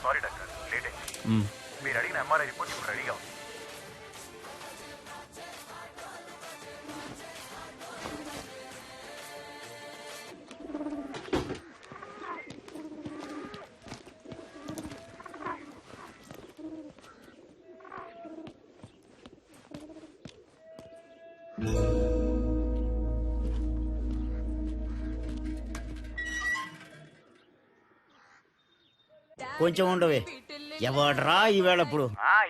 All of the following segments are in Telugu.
సారీ డాక్టర్, లేట్ అయింది. మీరు అడిగిన ఎంఆర్ఐ రిపోర్ట్ ఇప్పుడు రెడీగా ఉంది. కొంచెం ఉండవే. ఎవడ్రా ఈవేళప్పుడు?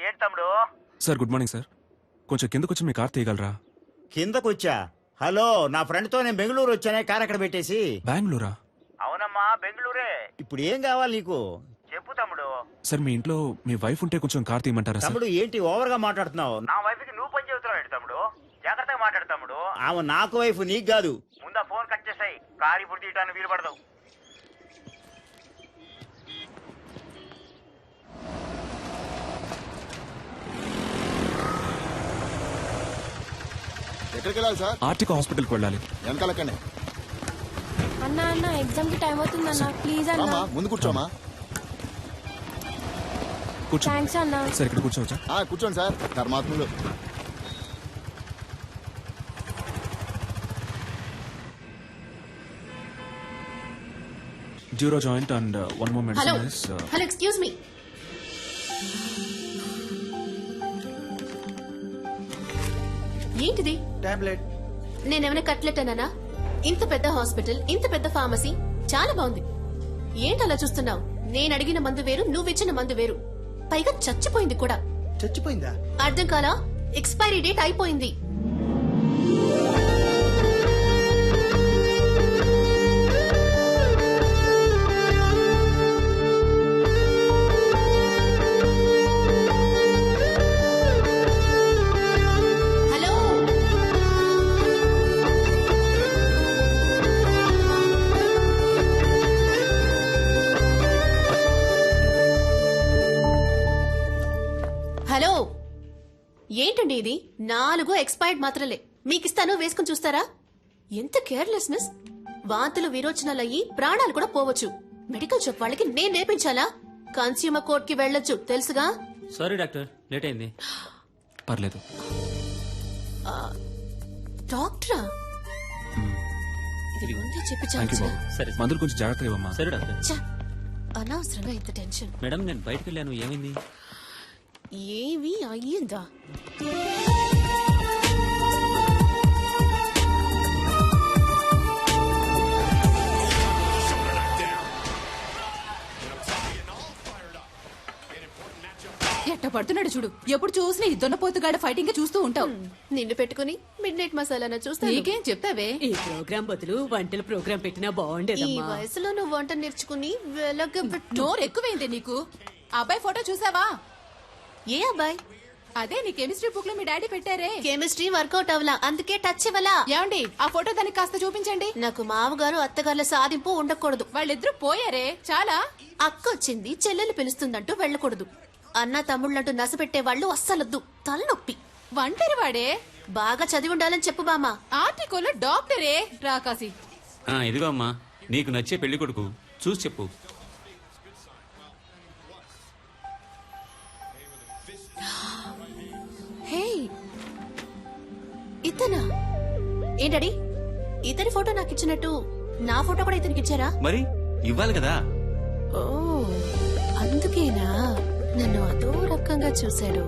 ఏంటి తమ్ముడు? Sir good morning sir. కొంచెం కిందకొచ్చి మీ కార్ తీయగలరా? కిందకొచ్చా? హలో, నా ఫ్రెండ్ తో నేను బెంగళూరు వచ్చానే, కార్ అక్కడ పెట్టేసి. బెంగళూరా? అవునమ్మా, బెంగళూరే. ఇప్పుడు ఏం కావాలి నీకు? చెప్పు తమ్ముడు. సార్ మీ ఇంట్లో మీ వైఫ్ ఉంటే కొంచెం కార్ తీయమంటారా సార్? తమ్ముడు ఏంటి ఓవర్ గా మాట్లాడుతున్నావు? నా వైఫ్ కి నువ్వు పని చెబుతున్నావు తమ్ముడు. జాగ్రత్తగా మాట్లాడు తమ్ముడు. ఆమె నాకు వైఫ్, నీకు కాదు. ముందా ఫోన్ కట్ చేసాయి. కారు ఇప్పుడు తీయటానికి వీలు పడదు. ఎక్కడికి వెళ్ళాలి సార్? ఆర్టికో హాస్పిటల్కి వెళ్ళాలి. వెనకాలకండి. అన్నా అన్న ఎగ్జామ్ కి టైం అవుతుంది అన్న, ప్లీజ్ అన్న. ముందు కూర్చోమా. కూర్చో. థ్యాంక్స్ అన్న. సార్ ఇక్కడ కూర్చోవచ్చా? కూర్చోండి సార్. ధర్మాత్ములు. డ్యూరో joint and one more medicine. Hello, excuse me. ఏంటిది? టాబ్లెట్. నేనేమైనా కట్లెట్ అన్నానా? ఇంత పెద్ద హాస్పిటల్, ఇంత పెద్ద ఫార్మసీ, చాలా బాగుంది. ఏంటి అలా చూస్తున్నావు? నేను అడిగిన మందు వేరు, నువ్విచ్చిన మందు వేరు. పైగా చచ్చిపోయింది కూడా. చచ్చిపోయిందా? అర్థం కాలా? ఎక్స్పైరీ డేట్ అయిపోయింది. హలో, ఏంటండి ఇది? 4 ఎక్స్పైర్డ్ మాత్రలే మీకిస్తాను, వేసుకుని చూస్తారా? ఎంత కేర్లెస్నెస్! వాంతులు విరోచనాలయ్యి ప్రాణాలు కూడా పోవచ్చు. మెడికల్ షాప్ వాళ్ళకి నేను నేర్పించాలా? కన్స్యూమర్ కోర్ట్ కి వెళ్ళొచ్చు, తెలుసుగా? సారీ డాక్టర్, లేట్ అయింది. పర్లేదు. డాక్టరా? ఇది ముందే చెప్పించాలి. సరే, మందులు కొంచెం జాగ్రత్తగా ఇవ్వమ్మా. సరే డాక్టర్. అనవసరంగా ఇంత టెన్షన్. మేడం, నేను బయటకు వెళ్ళాను, ఏమైంది? ఏవి అయ్యిందా? ఎట్ట పడుతున్నాడు చూడు. ఎప్పుడు చూసినా ఈ దొన్నపోతుగాడ ఫైటింగ్ చూస్తూ ఉంటావు. నిన్ను పెట్టుకుని మిడ్ నైట్ మసాలా చూస్తా. నీకేం చెప్తావే? ఈ ప్రోగ్రామ్ బదులు వంటల ప్రోగ్రామ్ పెట్టినా ఈ బాగుండేదమ్మా. వయసులో నువ్వు వంట నేర్చుకుని వెలగబెట్టు. నోరు ఎక్కువైంది నీకు. అబ్బాయి ఫోటో చూసావా? ఏ అబ్బాయి? అదే నీ కెమిస్ట్రీ బుక్ లో మీ డాడీ పెట్టారే. కెమిస్ట్రీ వర్కౌట్ అవలా, అందుకే టచ్ ఇవ్వలా. ఏమండి, ఆ ఫోటో దానికి కాస్త చూపించండి. నాకు మామగారు అత్తగారుల సాధింపు ఉండకూడదు. వాళ్ళిద్దరూ పోయారే, చాలా. అక్క వచ్చింది, చెల్లెలు పిలుస్తుందంటూ వెళ్ళకూడదు. అన్న తమ్ముళ్ళంటూ నసపెట్టే వాళ్ళు అస్సలొద్దు, తలనొప్పి. వంటరి వాడే. బాగా చదివి ఉండాలని చెప్పు బామా. ఆర్టికల్ డాక్టరే రాకాసి. ఇదిగో అమ్మా, నీకు నచ్చే పెళ్లి కొడుకు చూసి చెప్పు. ఇతనా ఏంటడి ఇతని ఫోటో నాకు ఇచ్చినట్టు నా ఫోటో కూడా ఇతనికి ఇచ్చారా? మరి ఇవ్వాలి కదా. ఓ అందుకేనా నన్ను అదో రకంగా చూశాడు.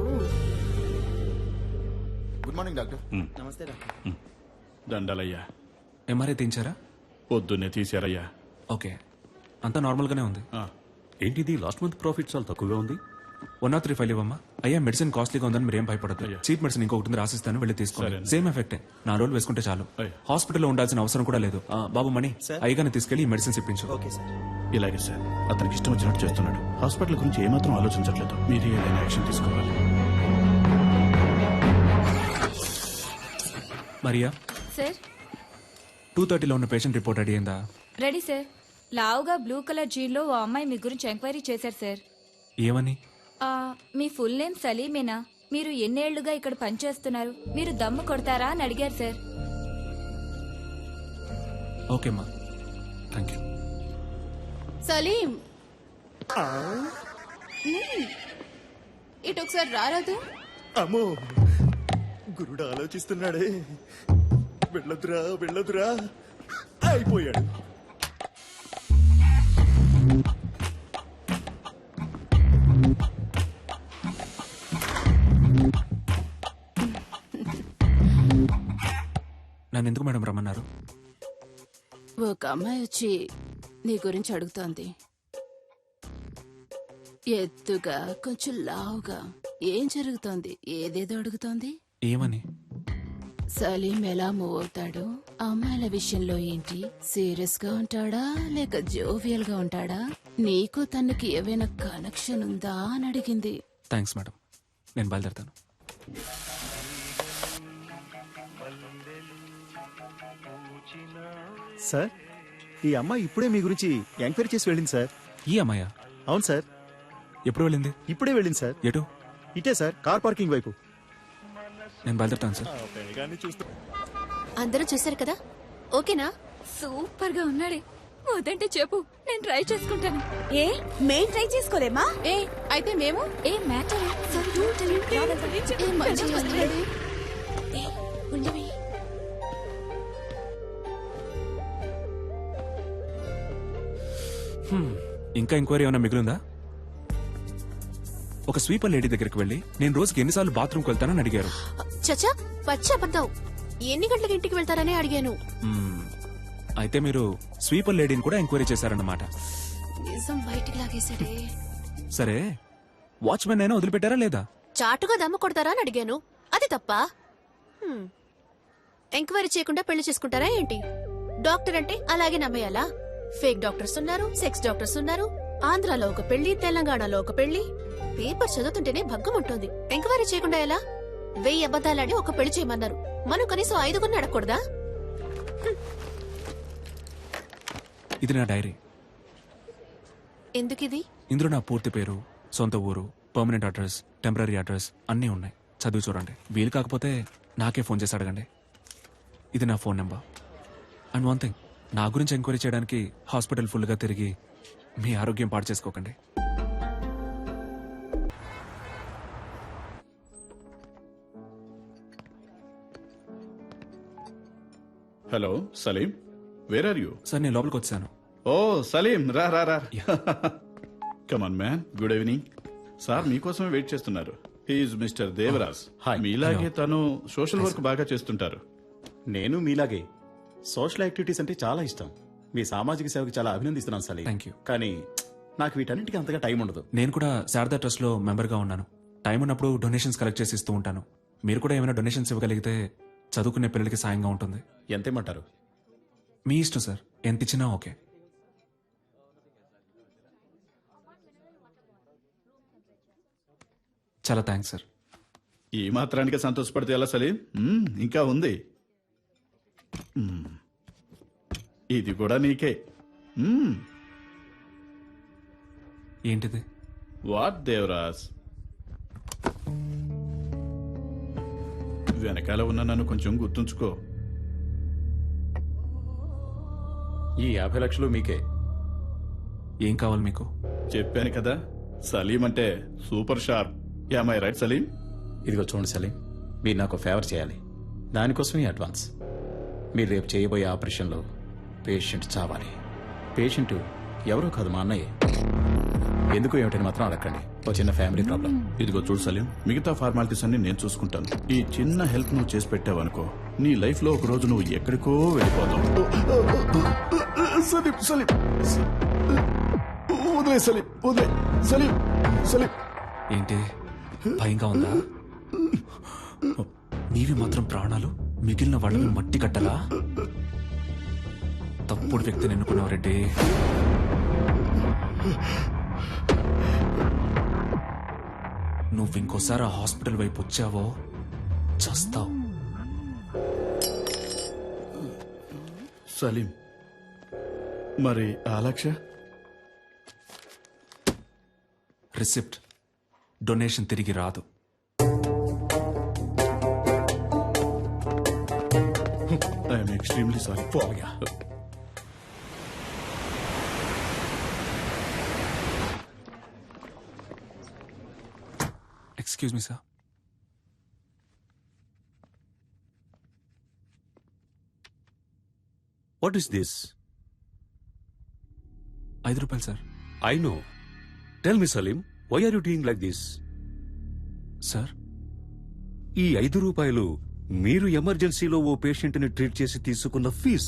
Good morning doctor. నమస్తే డాక్టర్. దండలయ్యా, ఎంఆర్ఐ తీయించారా? పొద్దున్నే తీశారయ్యా. ఓకే, అంతా నార్మల్గానే ఉంది. ఏంటిది లాస్ట్ మంత్ ప్రాఫిట్ చాలా తక్కువగా ఉంది. 103 ఫైల్ ఇవ్వమ్మా. అయ్యా మెడిసిన్ కాస్ట్లీగా ఉందని మీరేం భయపడదు. చీప్ మెడిసిన్ ఇంకొకటి రాసిస్తాను, వెళ్ళి తీసుకోండి. సేమ్ ఎఫెక్టే, 4 రోజులు వేసుకుంటే చాలు. హాస్పిటల్లో ఉండాల్సిన అవసరం కూడా లేదు. బాబు మణి, అయ్యగానే తీసుకెళ్లి ఈ మెడిసిన్స్ ఇప్పించు. Okay sir. ఇలాగే సార్, అతనికి ఇష్టం వచ్చినట్టు చేస్తున్నాడు. హాస్పిటల్ గురించి ఏమాత్రం ఆలోచించట్లేదు. మీరే ఏదైనా యాక్షన్ తీసుకోవాలి. మరియా, సార్ 2:30లో ఉన్న పేషెంట్ రిపోర్ట్ రెడీ అయిందా? Ready sir. లావుగా బ్లూ కలర్ జీన్లో ఓ అమ్మాయి మీ గురించి ఎంక్వైరీ చేశారు సార్. ఏమని? మీ ఫుల్ నేమ్ సలీమేనా? మీరు ఎన్నేళ్లుగా ఇక్కడ పనిచేస్తున్నారు? మీరు దమ్ము కొడతారా అని అడిగారు సార్. ఓకేమ్మా, థ్యాంక్ యూ. సలీం ఇటు ఒకసారి రారాదు. అమ్మో, గురుడు ఆలోచిస్తున్నాడే. వెళ్ళదురా వెళ్ళదురా, అయిపోయాడు. నన్ను ఎందుకు మేడం రమ్మన్నారు? ఒక అమ్మాయి వచ్చి నీ గురించి అడుగుతోంది. ఎత్తుగా, కొంచెం లావుగా. ఏం జరుగుతోంది? ఏదేదో అడుగుతోంది. ఏమని? సలీం ఎలా మూవ్ అవుతాడు, అమ్మాయిల విషయంలో ఏంటి, సీరియస్ గా ఉంటాడా లేక జోవియల్ గా ఉంటాడా, నీకు తనకి ఏవైనా కనెక్షన్ ఉందా అని అడిగింది. థ్యాంక్స్ మేడం, నేను బయలుదేరుతాను. సార్, ఈ అమ్మాయి ఇప్పుడే మీ గురించి ఎంక్వైరీ చేసి వెళ్ళింది సార్. ఈ అమ్మాయా? అవును సార్, ఎప్పుడు వెళ్ళింది? ఇప్పుడే వెళ్ళింది సార్. ఎటు? ఇటే సార్, కార్ పార్కింగ్ వైపు. నేను బయలుదేరుతాను సార్. అందరూ చూశారు కదా, ఓకేనా? సూపర్ గా ఉన్నాడే. వద్దంటే చెప్పు, నేను ట్రై చేసుకుంటాను. ఏ మేం ట్రై చేసుకోలేమా? ఏ అయితే మేము ఏ మ్యాటర్ ఇంకా ఎంక్వైరీ ఏమైనా మిగిలిందా? ఒక స్వీపర్ లేడీ దగ్గరికి వెళ్ళి నేను రోజుకి ఎన్నిసార్లు బాత్రూమ్కి వెళ్తానని అడిగారు. చచ్చా, పచ్చి అబద్ధం. ఎన్ని గంటలకు ఇంటికి వెళ్తారని అడిగాను. అయితే మీరు స్వీపర్ లేడీని కూడా ఎంక్వైరీ చేశారన్నమాట. నిజం బయటికి లాగేశాడే. సరే, వాచ్మెన్ అయినా వదిలిపెట్టారా లేదా? చాటుగా దమ్ము కొడతారా అని అడిగాను. అది తప్ప? ఎంక్వైరీ చేయకుండా పెళ్లి చేసుకుంటారా ఏంటి? డాక్టర్ అంటే అలాగే నమ్మేయాలా? ఫేక్ డాక్టర్స్ ఉన్నారు, సెక్స్ డాక్టర్స్ ఉన్నారు. ఆంధ్రాలో ఒక పెళ్లి, తెలంగాణలో ఒక పెళ్లి. పేపర్ చదువుతుంటేనే భగ్గం ఉంటుంది. ఎంక్వైరీ చేయకుండా ఎలా? 1000 అబద్ధాలాడి ఒక పెళ్లి చేయమన్నారు. మనం కనీసం 5 అడగకూడదా? ఇది నా డైరీ. ఎందుకిది? ఇందులో నా పూర్తి పేరు, సొంత ఊరు, పర్మనెంట్ అడ్రస్, టెంపరీ అడ్రస్ అన్నీ ఉన్నాయి. చదివి చూడండి. వీలు కాకపోతే నాకే ఫోన్ చేసి అడగండి. ఇది నా phone number. And one thing, నా గురించి ఎంక్వైరీ చేయడానికి హాస్పిటల్ ఫుల్గా తిరిగి మీ ఆరోగ్యం పాడు చేసుకోకండి. Hello Salim, where are you? Sir, నేను లోపలికి వచ్చాను. ఓ సలీం, రా రా రా. Come on man, good evening. Sir మీకోసమే వెయిట్ చేస్తున్నారు. He is mister Devaraj. మీలాగే తను సోషల్ వర్క్ బాగా చేస్తుంటారు. నేను మీలాగే సోషల్ యాక్టివిటీస్ అంటే చాలా ఇష్టం. మీ సామాజిక సేవకి చాలా అభినందిస్తున్నాను సలీం. Thank you. కానీ నాకు వీటన్నిటికీ అంతగా టైం ఉండదు. నేను కూడా శారదా ట్రస్ట్ లో మెంబర్ గా ఉన్నాను. టైం ఉన్నప్పుడు డొనేషన్స్ కలెక్ట్ చేసి ఇస్తూ ఉంటాను. మీరు కూడా ఏమైనా డొనేషన్స్ ఇవ్వగలిగితే చదువుకునే పిల్లలకి సాయంగా ఉంటుంది. ఎంతేమంటారు? మీ ఇష్టం సార్, ఎంత ఇచ్చినా ఓకే. చాలా థ్యాంక్స్ సార్. ఈ మాత్రానికి సంతోషపడితే ఎలా సలీం? ఇంకా ఉంది. ఇది కూడా నీకే. ఏంటిది? వాట్ దేవరాజ్? వెనకాల ఉన్న నన్ను కొంచెం గుర్తుంచుకో. ఈ 50 లక్షలు మీకే. ఏం కావాలి మీకు? చెప్పాను కదా, సలీం అంటే super sharp. Am I right Salim? ఇదిగో చూడండి సలీం, మీరు నాకు ఫేవర్ చేయాలి. దానికోసమే అడ్వాన్స్. మీరు రేపు చేయబోయే ఆపరేషన్లో పేషెంట్ చావాలి. పేషెంట్ ఎవరో కాదు, మా అన్నయ్య. ఎందుకు ఏమిటని మాత్రం అడగండి. ఓ చిన్న ఫ్యామిలీ ప్రాబ్లం. ఇదిగో చూడు సలీం, మిగతా ఫార్మాలిటీస్ అన్ని నేను చూసుకుంటాను. ఈ చిన్న హెల్ప్ నువ్వు చేసి పెట్టావనుకో, నీ లైఫ్ లో ఒక రోజు నువ్వు ఎక్కడికో వెళ్ళిపోతావు. సలీం సలీం వదిలే సలీం, వదిలే సలీం. సలీం ఏంటి భయంగా ఉందా? నీవి మాత్రం ప్రాణాలు, మిగిలిన వాళ్ళవి మట్టి కట్టలా? తప్పుడు వ్యక్తిని ఎన్నుకున్నావు రెడ్డి. నువ్వు ఇంకోసారి ఆ హాస్పిటల్ వైపు వచ్చావో చస్తావు. సలీం, మరి ఆ లక్ష్య? రిసిప్ట్, డొనేషన్ తిరిగి రాదు. I'm extremely sorry. Excuse me sir. What is this? 5 రూపాయలు sir. I know. Tell me Salim, why are you doing like this? Sir, ఈ 5 రూపాయలు మీరు ఎమర్జెన్సీలో ఓ పేషెంట్ ని ట్రీట్ చేసి తీసుకున్న ఫీజ్.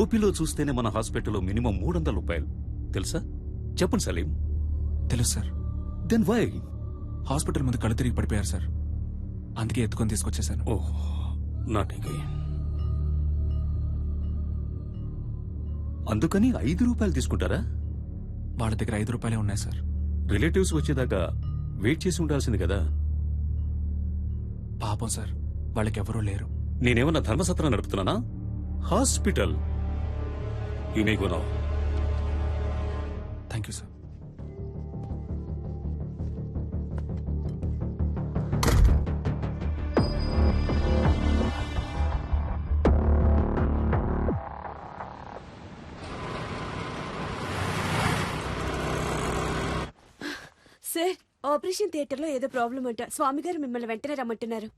ఓపీలో చూస్తేనే మన హాస్పిటల్లో మినిమం 300 రూపాయలు. తెలుసా? చెప్పండి సలీం. తెలుసు సార్. Then why? హాస్పిటల్ ముందు కళ్ళు తిరిగి పడిపోయారు సార్, అందుకే ఎత్తుకొని తీసుకొచ్చేసాను. ఓహ్, నాట్ అగైన్. అందుకని 5 రూపాయలు తీసుకుంటారా? వాళ్ళ దగ్గర 5 రూపాయలే ఉన్నాయి సార్. రిలేటివ్స్ వచ్చేదాకా వెయిట్ చేసి ఉండాల్సింది కదా. పాపం సార్, వాళ్ళకెవరూ లేరు. నేనేమన్నా ధర్మసత్రం నడుపుతున్నానా? Hospital. You may go now. Thank you sir. Sir, operation theatre లో ఏదో ప్రాబ్లం అంట. స్వామి గారు మిమ్మల్ని వెంటనే రమ్మంటున్నారు.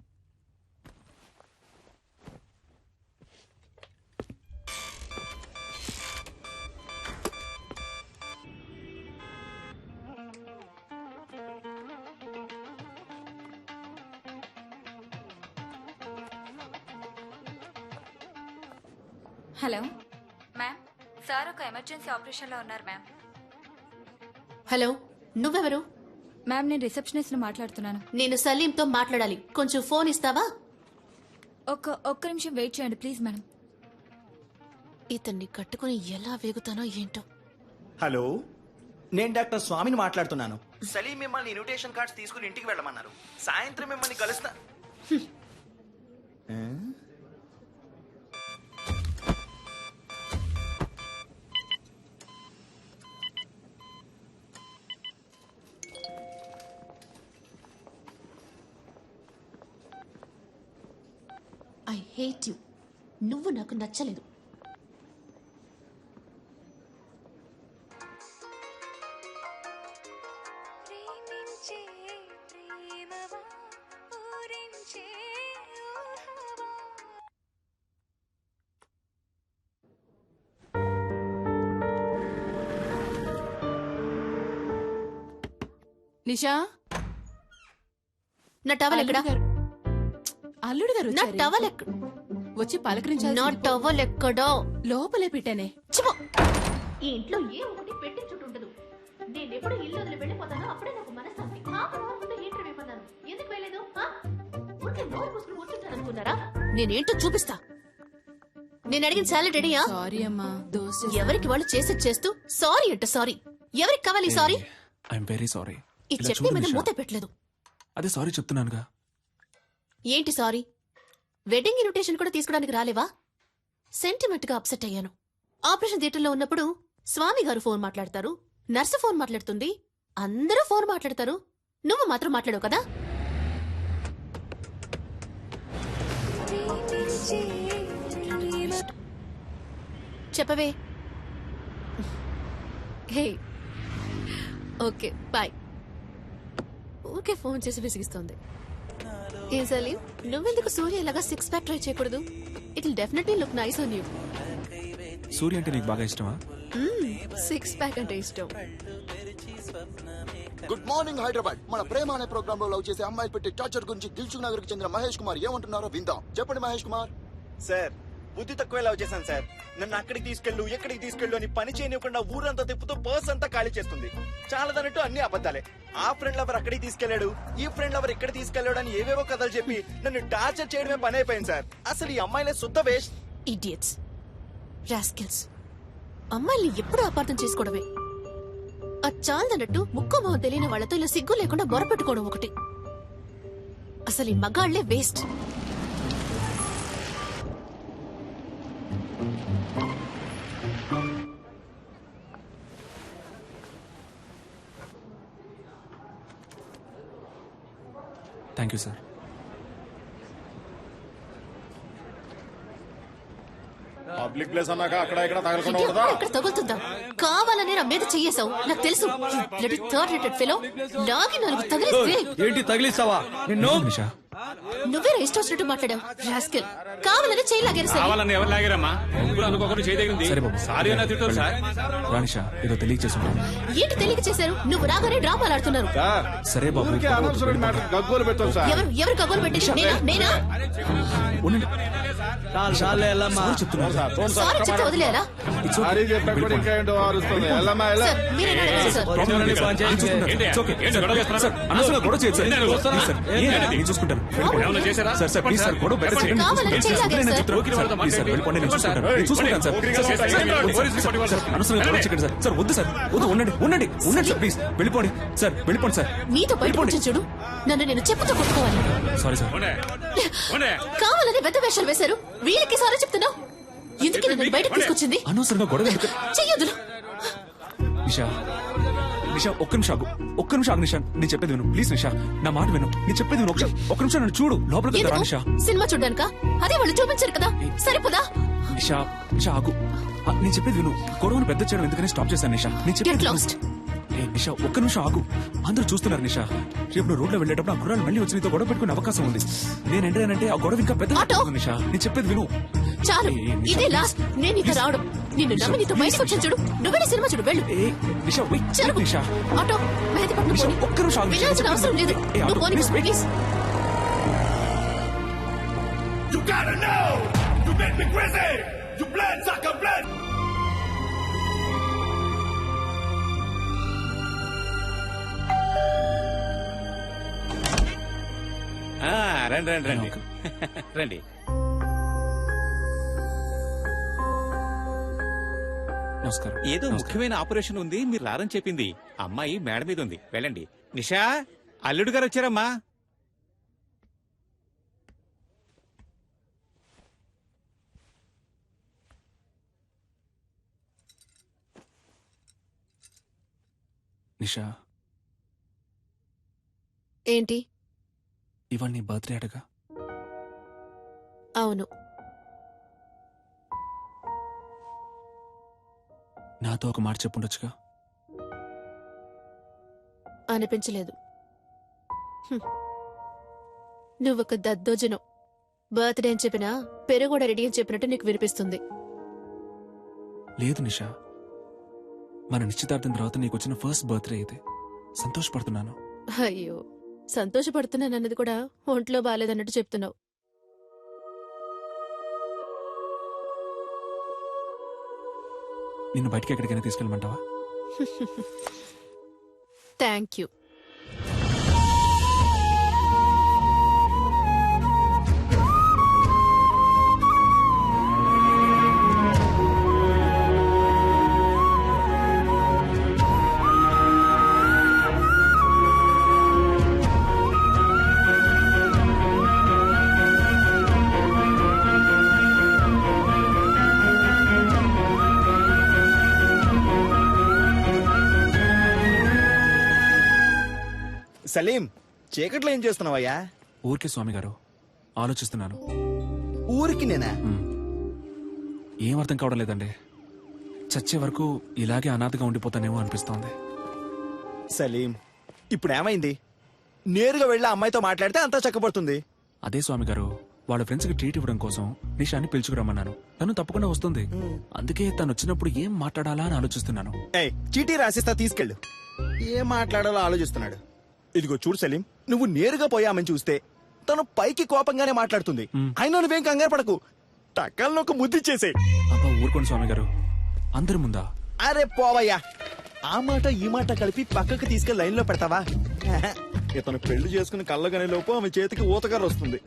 హలో మ్యామ్, సార్ ఒక ఎమర్జెన్సీ ఆపరేషన్లో ఉన్నారు మ్యామ్. హలో, నువ్వెవరు? మ్యామ్, నేను రిసెప్షనిస్ట్ మాట్లాడుతున్నాను. నేను సలీంతో మాట్లాడాలి. కొంచెం ఫోన్ ఇస్తావా? ఒక్క నిమిషం వెయిట్ చేయండి ప్లీజ్ మేడం. ఇతన్ని కట్టుకుని ఎలా వేగుతానో ఏంటో. హలో, నేను డాక్టర్ స్వామిని మాట్లాడుతున్నాను. సలీం మిమ్మల్ని ఇన్విటేషన్ కార్డ్స్ తీసుకుని ఇంటికి వెళ్ళమన్నారు. సాయంత్రం మిమ్మల్ని కలుస్తా. I hate you. నువ్వు నాకు నచ్చలేదు. నిషా, నా టవల్ ఎక్కడా? అల్లుడు గారు నా వచ్చారే. టవల్ ఎక్కడ? వచ్చి పలకరించాలి. నా టవల్ ఎక్కడో లోపలే పెట్టానే. ఈ ఇంట్లో ఏ ఒకటి పెట్టించుండదు. నేను ఎప్పుడు ఇల్లు వదిలి వెళ్ళిపోతానో అప్పుడే నాకు మనశ్శాంతి. హీటర్ వేపన్నాను. ఎందుకు వెళ్ళలేదు? ఊరికే నోరు మూసుకుని కూర్చుంటాను అనుకున్నారా? నేనేంటో చూపిస్తా. నేను అడిగిన సాలరీ రెడీయా? సారీ అమ్మా, దోశ. ఎవరికి వాళ్ళు చేసి చేస్తూ సారీ అంట. సారీ ఎవరికి కావాలి? సారీ. I'm very sorry. ఈ చట్నీ మీద మూత పెట్టలేదు. అదే సారీ చెప్తున్నానుగా. ఏంటి సారీ? వెడ్డింగ్ ఇన్విటేషన్ కూడా తీసుకోవడానికి రాలేవా? సెంటిమెంట్ గా అప్సెట్ అయ్యాను. ఆపరేషన్ థియేటర్లో ఉన్నప్పుడు స్వామి గారు ఫోన్ మాట్లాడతారు, నర్సు ఫోన్ మాట్లాడుతుంది, అందరూ ఫోన్ మాట్లాడతారు. నువ్వు మాత్రం మాట్లాడవు కదా? చెప్పవే. Hey, okay bye. ఊరికే ఫోన్ చేసి విసిగిస్తోంది. ఏ సలీం, నువ్వెందుకు సూర్య ఇలాగా 6 ప్యాక్ ట్రై చేయకూడదు? It will definitely look nice on you. Surya అంటే నీకు బాగా ఇష్టమా? 6 ప్యాక్ అంటే ఇష్టం. Good morning Hyderabad. మన ప్రేమ అనే ప్రోగ్రామ్ లో లవ్ చేసే అమ్మాయిలు పెట్టి టార్చర్ గురించి దిల్సుఖ్ నగర్ కి చెందిన మహేష్ కుమార్ ఏమంటున్నారో విందాం. చెప్పండి మహేష్ కుమార్. సార్, బుద్ధి తక్కువ లవ్ చేశాను సార్. నన్ను అక్కడికి తీసుకెళ్ళు, ఎక్కడికి తీసుకెళ్ళు అని పని చేయనివ్వకుండా ఊరంతా తిప్పుతూ పర్స్ అంతా ఖాళీ చేస్తుంది. చాలదన్నట్టు అన్ని అబద్ధాలే. ఆ ఫ్రెండ్ లవర్ అక్కడికి తీసుకెళ్లాడు, ఈ ఫ్రెండ్ లవర్ ఇక్కడ తీసుకెళ్లాడు అని ఏవేవో కథలు చెప్పి నన్ను టార్చర్ చేయడమే పని అయిపోయింది సార్. అసలు ఈ అమ్మాయిలే శుద్ధ వేస్ట్. Idiots, rascals. అమ్మాయిల్ని ఎప్పుడు అపార్థం చేసుకోవడమే. అది చాలదన్నట్టు ముక్కు మొహం తెలియని వాళ్ళతో ఇలా సిగ్గు లేకుండా బొరపెట్టుకోవడం ఒకటి. అసలు ఈ మగాళ్లే waste. Thank you sir. Public place అన్నాక అక్కడ ఇక్కడ తగలకుండా ఉండదా? ఎక్కడ తగులుతుందా? కావాలనే నా మీద చెయ్యేశావు, నాకు తెలుసు. థర్డ్ రేటెడ్ ఫెలో లాగి 4 తగిలిస్తే ఏంటి తగిలిస్తావా? నిషా, నువ్వే ఇష్టం వచ్చినట్టు మాట్లాడావు. రాస్కెల్, కావాలని చేయి లాగారు సార్. కావాలని ఎవరు లాగారమ్మా? అనుకోకుండా చేయదగింది. సరే బాబు, సారీ అన్న తిట్టారు సార్. రానిషా, ఏదో తెలియచేసుకున్నాను. ఏంటి తెలియక చేశారు? నువ్వు రాగానే డ్రామాలు ఆడుతున్నారు. సరే బాబు, గగ్గోలు పెట్టాం సార్. ఎవరు కబోలు పెట్టేది? నేనా? ఉండండి. సారీ చెప్తే వదిలేరా? సారీ చెప్పకుండా ఇంకా ఏంటో అరుస్తుంది. వెళ్ళమ్మా, వెళ్ళు. సార్, మీరేనా అడగాలి సార్? మీతో బయట కూర్చొని చూడు, నన్ను నేను చెప్పుతో కొట్టుకోవాలి. Sorry sir. కావాలని పెద్ద వేషాలు వేశారు. వీళ్ళకి సారీ చెప్తున్నావు. ఎందుకు నన్ను బయటకు తీసుకొచ్చింది? అనవసరంగా గొడవ చెయ్యొద్దులు. నిషా, నిషా, ఒక్క నిమిషం ఆగు. ఒక్క నిమిషం ఆగు నిషా. నేను చెప్పేది విను ప్లీజ్. నిషా, నా మాట విను. నేను చెప్పేది విను. ఒక్క నిమిషం నన్ను చూడు. లోపలికి రా నిషా. సినిమా చూడ్డానికా? అదే వాళ్ళు చూపించారు కదా, సరిపోదా? నిషా, నిషా ఆగు. నేను చెప్పేది విను. గొడవను పెద్ద చేయడం ఎందుకని స్టాప్ చేశాను నిషా. నేను చెప్పేది విను. నిషా, ఒక్క నిమిషం ఆగు. అందరూ చూస్తున్నారు నిషా. రేపు నువ్వు రోడ్లో వెళ్ళేటప్పుడు ఆ గుర్రాలు మళ్ళీ వచ్చి నీతో గొడవ పెట్టుకునే అవకాశం ఉంది. నేను ఏంటంటే ఆ గొడవ ఇంకా పెద్ద నిషా. నేను చెప్పేది విను. చాలు, ఇదే లాస్ట్. నేను నీతో రావడం. నిన్ను నమ్మి నీతో బయటకు వచ్చాను చూడు. నువ్వే సినిమా చూడు, వెళ్ళు. నిషా, చెరుకు. నిషా, ఆటో మెహదీపట్నం పోనీ. ఒక్క నిమిషం ఆగు. వెళ్ళాల్సిన అవసరం లేదు. నువ్వు పోనీ please. You gotta know! You make me crazy! You blood sucker blood! రండి రండి రండి రండి. నమస్కారం. ఏదో ముఖ్యమైన ఆపరేషన్ ఉంది, మీరు రారని చెప్పింది. అమ్మాయి మేడ మీద ఉంది, వెళ్ళండి. నిషా, అల్లుడు గారు వచ్చారమ్మా. నిషా, ఏంటి? ఇవాళ నీ బర్త్డే అడగా? అవును. నాతో ఒక మాట చెప్పుండొచ్చుగా. అనిపించలేదు. నువ్వొక దద్దోజనం. బర్త్డే అని చెప్పినా పెరుగు కూడా రెడీ అని చెప్పినట్టు నీకు వినిపిస్తుంది. లేదు నిషా, మన నిశ్చితార్థం తర్వాత నీకు వచ్చిన ఫస్ట్ బర్త్డే ఇది. సంతోషపడుతున్నాను. అయ్యో, సంతోషపడుతున్నానన్నది కూడా ఒంట్లో బాలేదన్నట్టు చెప్తున్నావు. నిన్ను బయటికి ఎక్కడికైనా తీసుకెళ్ళమంటావా? Thank you. సలీం, చీకట్లో ఏం చేస్తున్నావయ్యా? ఊరికే స్వామి గారు, ఆలోచిస్తున్నాను. ఊరికి నేనా? ఏం అర్థం కావడం లేదండి. చచ్చే వరకు ఇలాగే అనాథగా ఉండిపోతానేమో అనిపిస్తోంది. సలీం, ఇప్పుడు ఏమైంది? నేరుగా వెళ్ళి ఆ అమ్మాయితో మాట్లాడితే అంతా చక్కబడుతుంది. అదే స్వామి గారు, వాళ్ళ ఫ్రెండ్స్ కి ట్రీట్ ఇవ్వడం కోసం నిషాని పిలుచుకురమ్మన్నాను. తను తప్పకుండా వస్తుంది. అందుకే తను వచ్చినప్పుడు ఏం మాట్లాడాలా అని ఆలోచిస్తున్నాను. ఏయ్, చీటీ రాసిస్తా, తీసుకెళ్ళు. ఏం మాట్లాడాలో ఆలోచిస్తున్నాడు. ఇదిగో చూడు సలీం, నువ్వు నేరుగా పోయామని చూస్తే తను పైకి కోపంగానే మాట్లాడుతుంది. అయినా నువ్వేం కంగారు పడకు, టక్కల్లో ఒక ముద్దిచ్చేసే. అబ్బా ఊరుకోండి స్వామి గారు, అందరి ముందా? అరే పోవయ్యా, ఆ మాట ఈ మాట కలిపి పక్కకు తీసుకెళ్లి లైన్ లో పెడతావా? ఇతను పెళ్లి చేసుకుని కళ్ళగానే లోపు ఆమె చేతికి ఊతగారు వస్తుంది.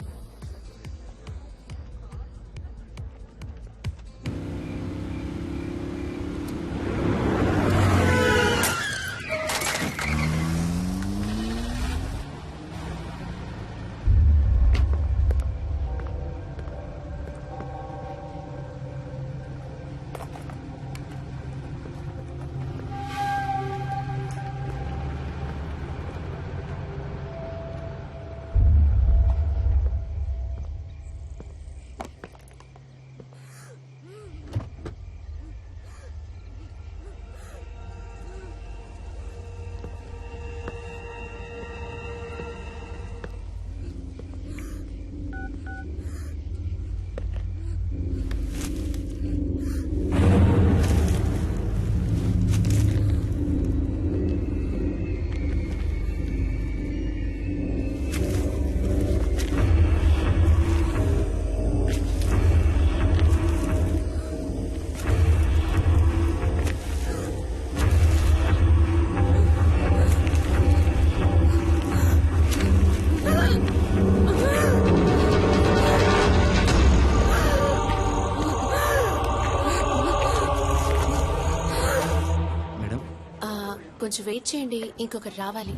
కొంచెం వెయిట్ చేయండి, ఇంకొకటి రావాలి.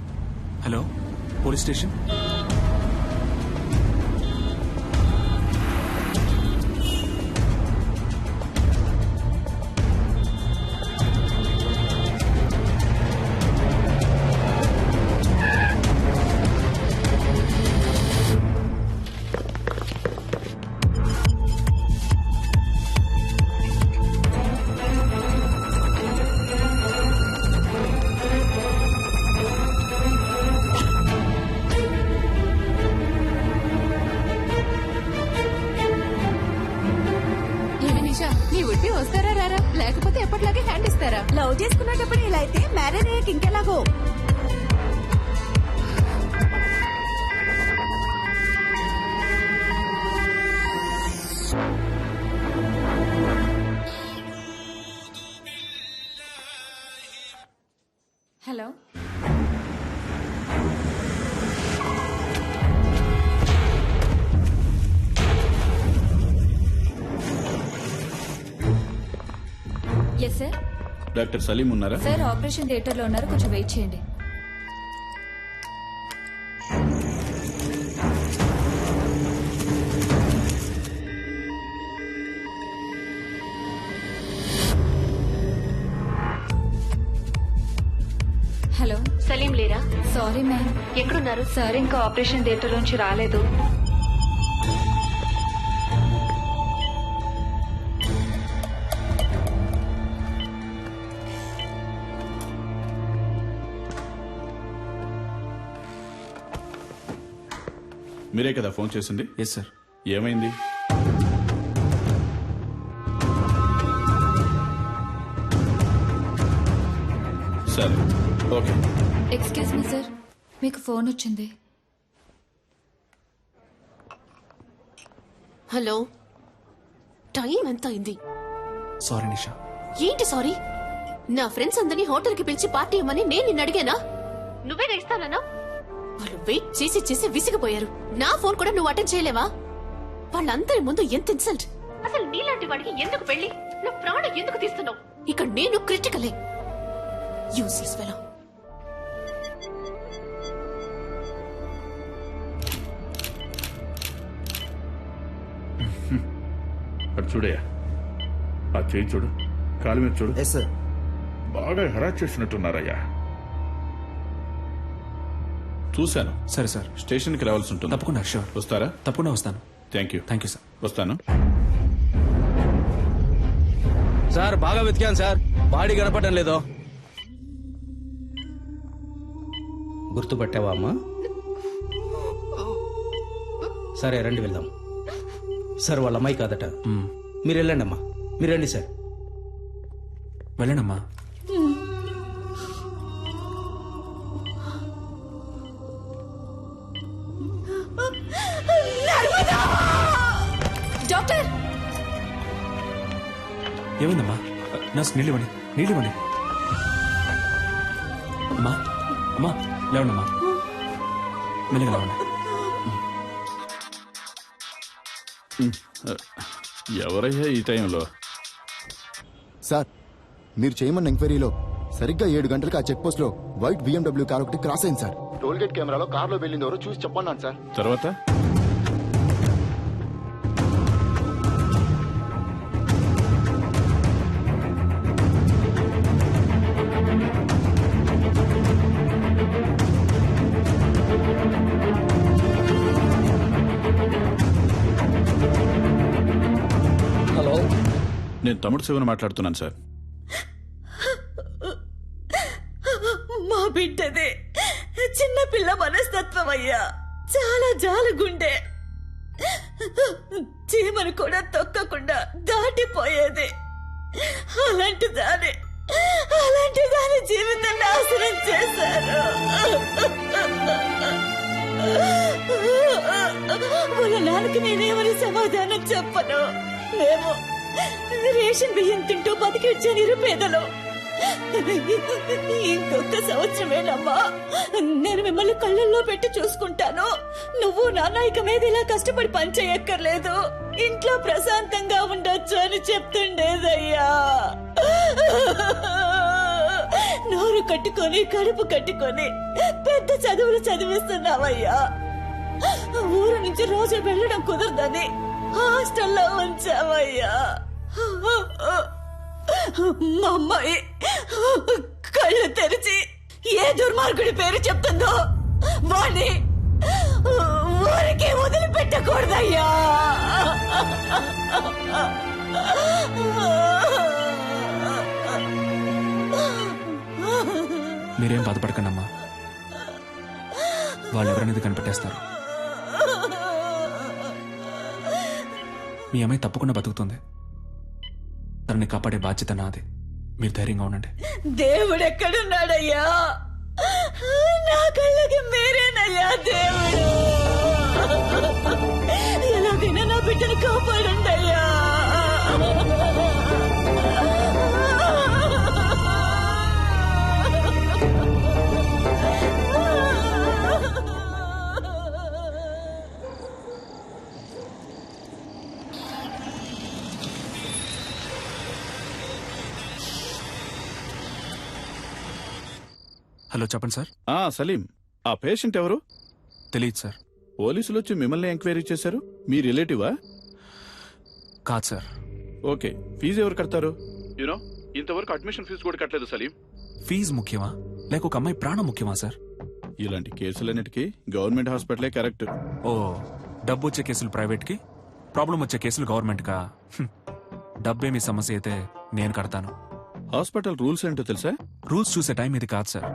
Hello, police station. వస్తారా రారా, లేకపోతే ఎప్పటిలాగే హ్యాండ్ ఇస్తారా? లవ్ చేసుకున్నప్పుడు ఇలా అయితే మ్యారేజ్ అయ్యాక ఇంకెలాగో. Hello, yes sir. Doctor Salim ఉన్నారా? సార్ ఆపరేషన్ థియేటర్ లో ఉన్నారు, కొంచెం వెయిట్ చేయండి. హలో, సలీం లేరా? Sorry ma'am. ఎక్కడున్నారు? సార్ ఇంకా ఆపరేషన్ థియేటర్ నుంచి రాలేదు. మీరే కదా ఫోన్ చేసింది? Yes sir. ఏమైంది? సరే, ఓకే. ఎక్స్క్యూజ్ మీ సార్, మీకు ఫోన్ వచ్చింది. హలో, టైం ఎంత అయింది? సారీ నిషా. ఏంటి సారీ? నా ఫ్రెండ్స్ అందరినీ హోటల్ కి పిలిచి పార్టీ ఇవ్వమని నేను నిన్ను అడిగానా? నువ్వే ఇస్తానన్నా? వాళ్ళు వెయిట్ చేసి చేసి విసిగిపోయారు. నా ఫోన్ కూడా నువ్వు అటెండ్ చేయలేవా? వాళ్ళందరి ముందు ఎంత ఇన్సల్ట్! అసలు నీలాంటి వాడికి ఎందుకు పెళ్లి? నా ప్రాణం ఎందుకు తీస్తున్నావు? ఇక్కడ నేను క్రిటికలే. Useless fellow. అటు చూడయ్యా, ఆ చేయి చూడు, కాలు మీద చూడు. Yes sir. బాగా హెరాస్ చేసినట్టున్నారయ్యా. చూశాను. సరే సార్, స్టేషన్కి రావాల్సి ఉంటుంది. తప్పకుండా. షూర్. వస్తారా? తప్పకుండా వస్తాను. Thank you. Thank you sir. వస్తాను. సార్ బాగా వెతికాను సార్, బాడీ కనపడడం లేదో. గుర్తుపట్టావా అమ్మా? సరే రండి వెళ్దాం. సార్ వాళ్ళ అమ్మాయి కాదట. మీరు వెళ్ళండి అమ్మా, మీరు రండి సార్. వెళ్ళండమ్మా. డాక్టర్ ఏమైందమ్మా? నర్స్ నీళ్ళు ఇవ్వండి, నీళ్ళు ఇవ్వండి. అమ్మా అమ్మా లేవండమ్మా, మెల్లగా లేవండి. ఎవరయ్యా ఈ టైంలో? సార్ మీరు చేయమన్న ఎంక్వైరీలో సరిగ్గా 7 గంటలకు ఆ చెక్ పోస్ట్ లో వైట్ BMW కార్ ఒకటి క్రాస్ అయింది సార్. టోల్ గేట్ కెమెరాలో కార్ లో వెళ్ళింది ఎవరో చూసి చెప్పన్నాను సార్. తర్వాత హలో, నేను తమ్ముడు శివన్ మాట్లాడుతున్నాను సార్. మా బిడ్డదే చిన్న పిల్ల మనస్తత్వం అయ్యా, చాలా జాలుగుండే. చీమను కూడా తొక్కకుండా దాటిపోయేది. అలాంటి దాని జీవితం నాశనం చేశారు. వాళ్ళ నాన్నకి నేనేమని సమాధానం చెప్పను. మేము రేషన్ బియ్యం తింటూ బతికిచ్చే నిరుపేదలు. ఇంకొక సంవత్సరమేనమ్మా, నేను మిమ్మల్ని కళ్ళల్లో పెట్టి చూసుకుంటాను. నువ్వు నాన్న ఇక మీద ఇలా కష్టపడి పని చేయక్కర్లేదు, ఇంట్లో ప్రశాంతంగా ఉండొచ్చు అని చెప్తుండేదయ్యా. నోరు కట్టుకొని కడుపు కట్టుకొని పెద్ద చదువులు చదివిస్తున్నావయ్యా. ఊరు నుంచి రోజు వెళ్ళడం కుదరదని హాస్టల్లో ఉంచావయ్యా. మా అమ్మాయి కళ్ళు తెరిచి ఏ దుర్మార్గుడి పేరు చెప్తుందో వాణ్ణి ఊరికి వదిలిపెట్టకూడదయ్యా. మీరేం బాధపడకండమ్మా, వాళ్ళు ఎవరనేది కనిపెట్టేస్తారు. మీ అమ్మాయి తప్పకుండా బతుకుతుంది. తనని కాపాడే బాధ్యత నాది. మీరు ధైర్యంగా ఉండండి. దేవుడెక్కడున్నాడయ్యా? నా కళ్ళకి మీరేనయ్యా దేవుడు. ఎలాగైనా నా బిడ్డను కాపాడండి అయ్యా. హలో, చెప్పండి సార్. సలీం, ఆ పేషెంట్ ఎవరు? తెలియదు సార్. పోలీసులు వచ్చి మిమ్మల్ని ఎంక్వైరీ చేశారు. మీ రిలేటివా? కాదు సార్. ఓకే, ఫీజు ఎవరు కడతారు? యూనో ఇంతవరకు అడ్మిషన్ ఫీజు కూడా కట్టలేదు సలీం. ఫీజు ముఖ్యమా లేక ఒక అమ్మాయి ప్రాణం ముఖ్యమా సార్? ఇలాంటి కేసులన్నిటికీ గవర్నమెంట్ హాస్పిటలే కరెక్ట్. ఓ, డబ్బు వచ్చే కేసులు ప్రైవేట్కి, ప్రాబ్లం వచ్చే కేసులు గవర్నమెంట్కా? డబ్బే మీ సమస్య అయితే నేను కడతాను. హాస్పిటల్ రూల్స్ ఏంటో తెలుసా? రూల్స్ చూసే టైం ఇది కాదు సార్.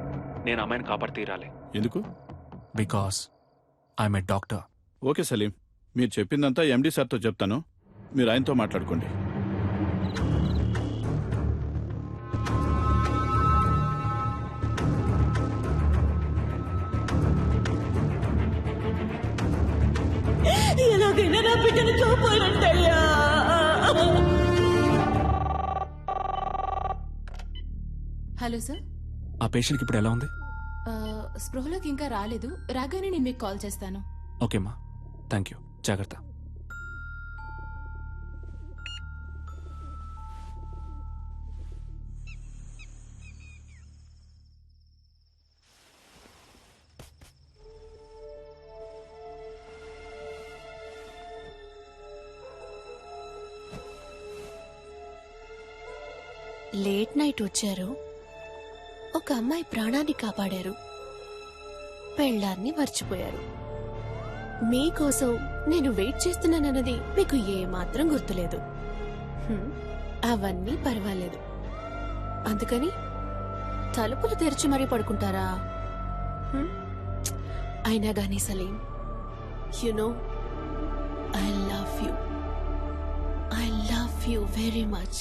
నేను అమ్మాయిని కాపాడి తీరాలి. ఎందుకు? Because I'm a doctor. Okay Salim, మీరు చెప్పిందంతా ఎండి సార్తో చెప్తాను. మీరు ఆయనతో మాట్లాడుకోండి. ఎలాగైనా నా బిడ్డను కాపాడండి అయ్యా. Hello sir. ఆ పేషెంట్కి ఇప్పుడు ఎలా ఉంది? స్పృహలోకి ఇంకా రాలేదు, రాగానే నేను మీకు కాల్ చేస్తాను. ఓకేమ్మా, థ్యాంక్ యూ. జాగ్రత్త. లేట్ నైట్ వచ్చారు, ఒక అమ్మాయి ప్రాణాన్ని కాపాడారు, పెళ్ళాన్ని మర్చిపోయారు. మీకోసం నేను వెయిట్ చేస్తున్నానన్నది మీకు ఏమాత్రం గుర్తులేదు. అవన్నీ పర్వాలేదు. అందుకని తలుపులు తెరిచి మరీ పడుకుంటారా? అయినా గానీ Salim, you know I love you. I love you very much.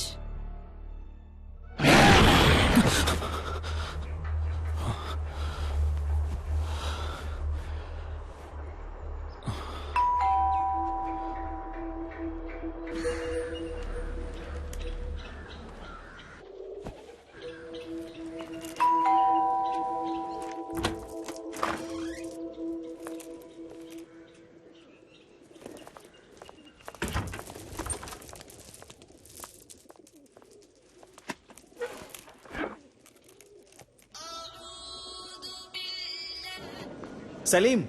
Salim,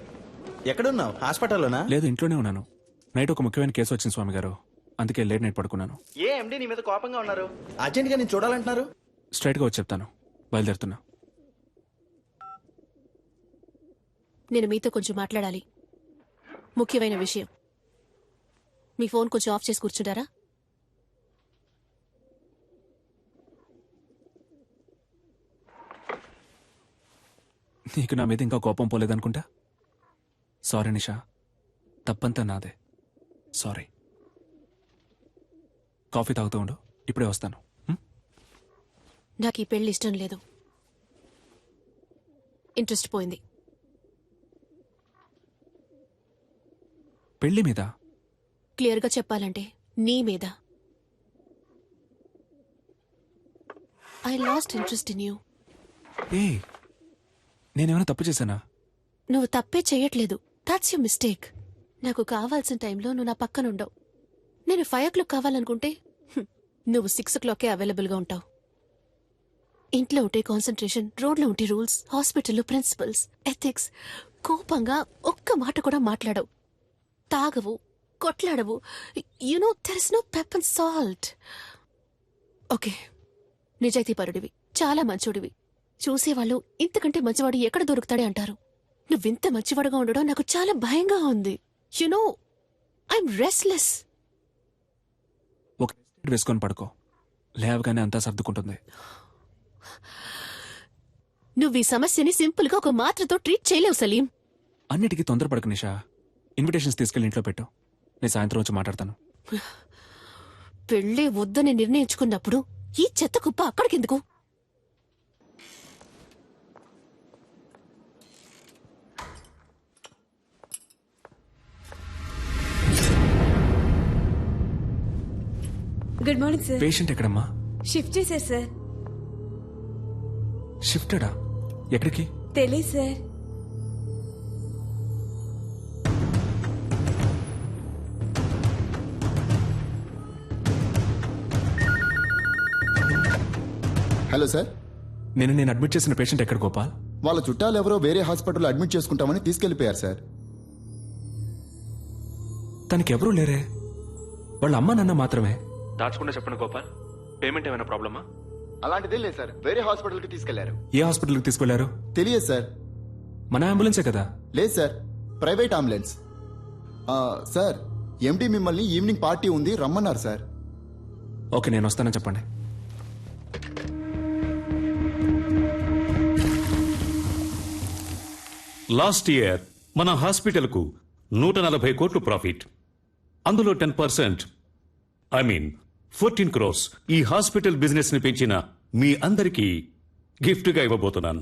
ఎక్కడున్నావు? హాస్పిటల్లోనా? లేదు, ఇంట్లోనే ఉన్నాను. నైట్ ఒక ముఖ్యమైన కేసు వచ్చింది స్వామి గారు, అందుకే లేట్ నైట్ పడుకున్నాను. ఏ ఎండి నీ మీద కోపంగా ఉన్నారు? అర్జెంట్ గా నేను చూడాలంటున్నారు. స్ట్రైట్ గా వచ్చి చెప్తాను, బయలుదేరుతున్నా. నేను మీతో కొంచెం మాట్లాడాలి, ముఖ్యమైన విషయం. మీ ఫోన్ కొంచెం ఆఫ్ చేసి కూర్చుంటారా? నీకు నా మీద ఇంకా కోపం పోలేదనుకుంటా. సారీ నిషా, తప్పంతా నాదే. సారీ. కాఫీ తాగుతూ ఉండు, ఇప్పుడే వస్తాను. నాకు ఈ పెళ్లి ఇష్టం లేదు. ఇంట్రెస్ట్ పోయింది. పెళ్లి మీద? క్లియర్గా చెప్పాలంటే నీ మీద. I lost interest in you. ఏ, నేనేమైనా తప్పు చేశానా? నువ్వు తప్పే చెయ్యట్లేదు. That's you mistake. నాకు కావాల్సిన టైంలో నువ్వు నా పక్కన ఉండవు. నేను 5 o'clock కావాలనుకుంటే నువ్వు 6 o'clockకే అవైలబుల్గా ఉంటావు. ఇంట్లో ఉంటే కాన్సన్ట్రేషన్, రోడ్లో ఉంటే రూల్స్, హాస్పిటల్లో ప్రిన్సిపల్స్, ఎథిక్స్. కోపంగా ఒక్క మాట కూడా మాట్లాడవు. తాగవు, కొట్లాడవు. No there is no pepper and salt. Okay, నిజాయితీ పరుడివి, చాలా మంచోడివి. చూసేవాళ్ళు ఇంతకంటే మంచివాడు ఎక్కడ దొరుకుతాడే అంటారు. నువ్వింత మంచివాడుగా ఉండడం నాకు చాలా భయంగా ఉంది. No I'm restless. ఒక వేసుకొని పడుకో, లేవగానే అంతా సర్దుకుంటుంది. నువ్వు ఈ సమస్యని సింపుల్ గా ఒక మాత్రతో ట్రీట్ చేయలేవు సలీం. అన్నిటికీ తొందరపడకు నిషా. ఇన్విటేషన్స్ తీసుకెళ్ళి ఇంట్లో పెట్టు, నేను సాయంత్రం వచ్చి మాట్లాడతాను. పెళ్ళే వద్దని నిర్ణయించుకున్నప్పుడు ఈ చెత్త కుప్ప అక్కడికెందుకు? Good morning sir. పేషెంట్ ఎక్కడమ్మా? షిఫ్ట్ చేశారు సార్. షిఫ్టెడా? ఎక్కడికి? తెలీదు సార్. Hello sir. నేను అడ్మిట్ చేసిన పేషెంట్ ఎక్కడ గోపాల్? వాళ్ళ చుట్టాలు ఎవరో వేరే హాస్పిటల్లో అడ్మిట్ చేసుకుంటామని తీసుకెళ్లిపోయారు సార్. తనకి ఎవరూ లేరే, వాళ్ళ అమ్మ నాన్న మాత్రమే. దాచకుండా చెప్పండి గోపాల్, పేమెంట్ ఏమైనా ప్రాబ్లమా? అలాంటిదే లేదు సార్, వేరే హాస్పిటల్కి తీసుకెళ్లారు. ఏ హాస్పిటల్కి తీసుకెళ్లారు? తెలియదు సార్. మన అంబులెన్సే కదా? లేదు సార్, ప్రైవేట్ అంబులెన్స్. సార్, ఎండి మిమ్మల్ని ఈవినింగ్ పార్టీ ఉంది రమ్మన్నారు సార్. ఓకే, నేను వస్తానని చెప్పండి. లాస్ట్ ఇయర్ మన హాస్పిటల్కు 140 కోట్లు ప్రాఫిట్. అందులో 10%, ఐ మీన్ 14 crores ఈ హాస్పిటల్ బిజినెస్ ని పెంచిన మీ అందరికీ గిఫ్ట్ గా ఇవ్వబోతున్నాను.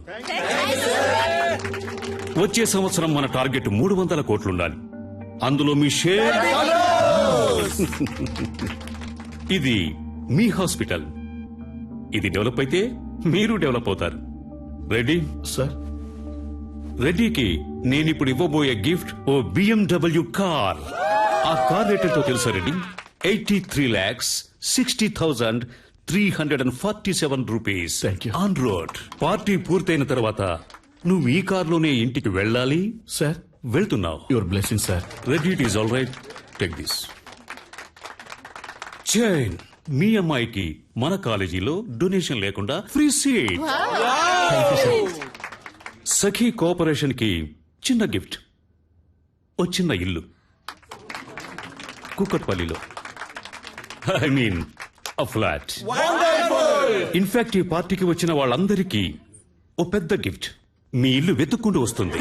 వచ్చే సంవత్సరం మన టార్గెట్ 300 కోట్లుండాలి. అందులో మీ షేర్. ఇది మీ హాస్పిటల్. ఇది డెవలప్ అయితే మీరు డెవలప్ అవుతారు. Ready sir? రెడ్డికి నేనిప్పుడు ఇవ్వబోయే గిఫ్ట్ ఓ BMW కార్. ఆ కార్ రేట్ ఎంతో తెలుసా Reddy? 83,60,347 rupees on road. Party పూర్తయిన తర్వాత నువ్వు ఈ కార్లోనే ఇంటికి వెళ్ళాలి. సార్, వెళ్తున్నావు. Your blessing sir. Reddy, it is all right, take this chain. మీ అమ్మాయికి మన కాలేజీలో డొనేషన్ లేకుండా ఫ్రీ సీట్. సఖీ కోఆపరేషన్ కి చిన్న గిఫ్ట్, ఓ చిన్న ఇల్లు కుక్కట్పల్లిలో. I mean a flat. In fact ఈ పార్టీకి వచ్చిన వాళ్ళందరికీ ఓ పెద్ద గిఫ్ట్. మీ ఇల్లు వెతుక్కుంటూ వస్తుంది.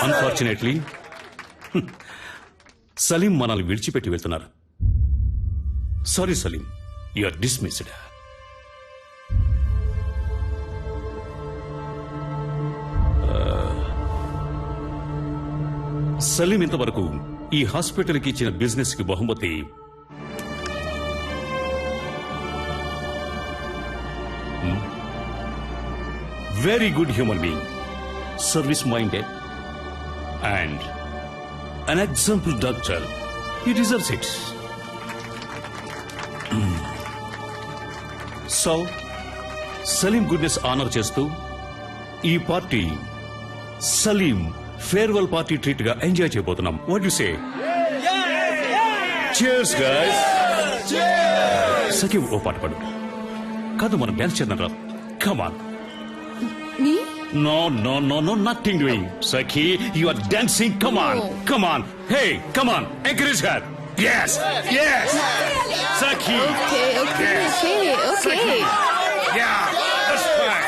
అన్ఫార్చునేట్లీ సలీం మనల్ని విడిచిపెట్టి వెళ్తున్నారు. Sorry Salim, you are dismissed. Salim ఇంతవరకు ఈ హాస్పిటల్కి ఇచ్చిన బిజినెస్ కి బహుమతి very good human being, service minded and an example doctor. He deserves it. So, Salim goodness honour చేస్తూ ఈ party Salim farewell party treat గా ఎంజాయ్ చేయబోతున్నాం. What you say? Cheers guys. Sakhi ఓ పాట పాడు. కాదు మనం డాన్స్ చేద్దాం రా. Come on. No, nothing doing. Sakhi, you are dancing. Come on. Hey, come on. Encourage her. Yes. Sakhi. Okay. Sakhi. Yeah, that's fine.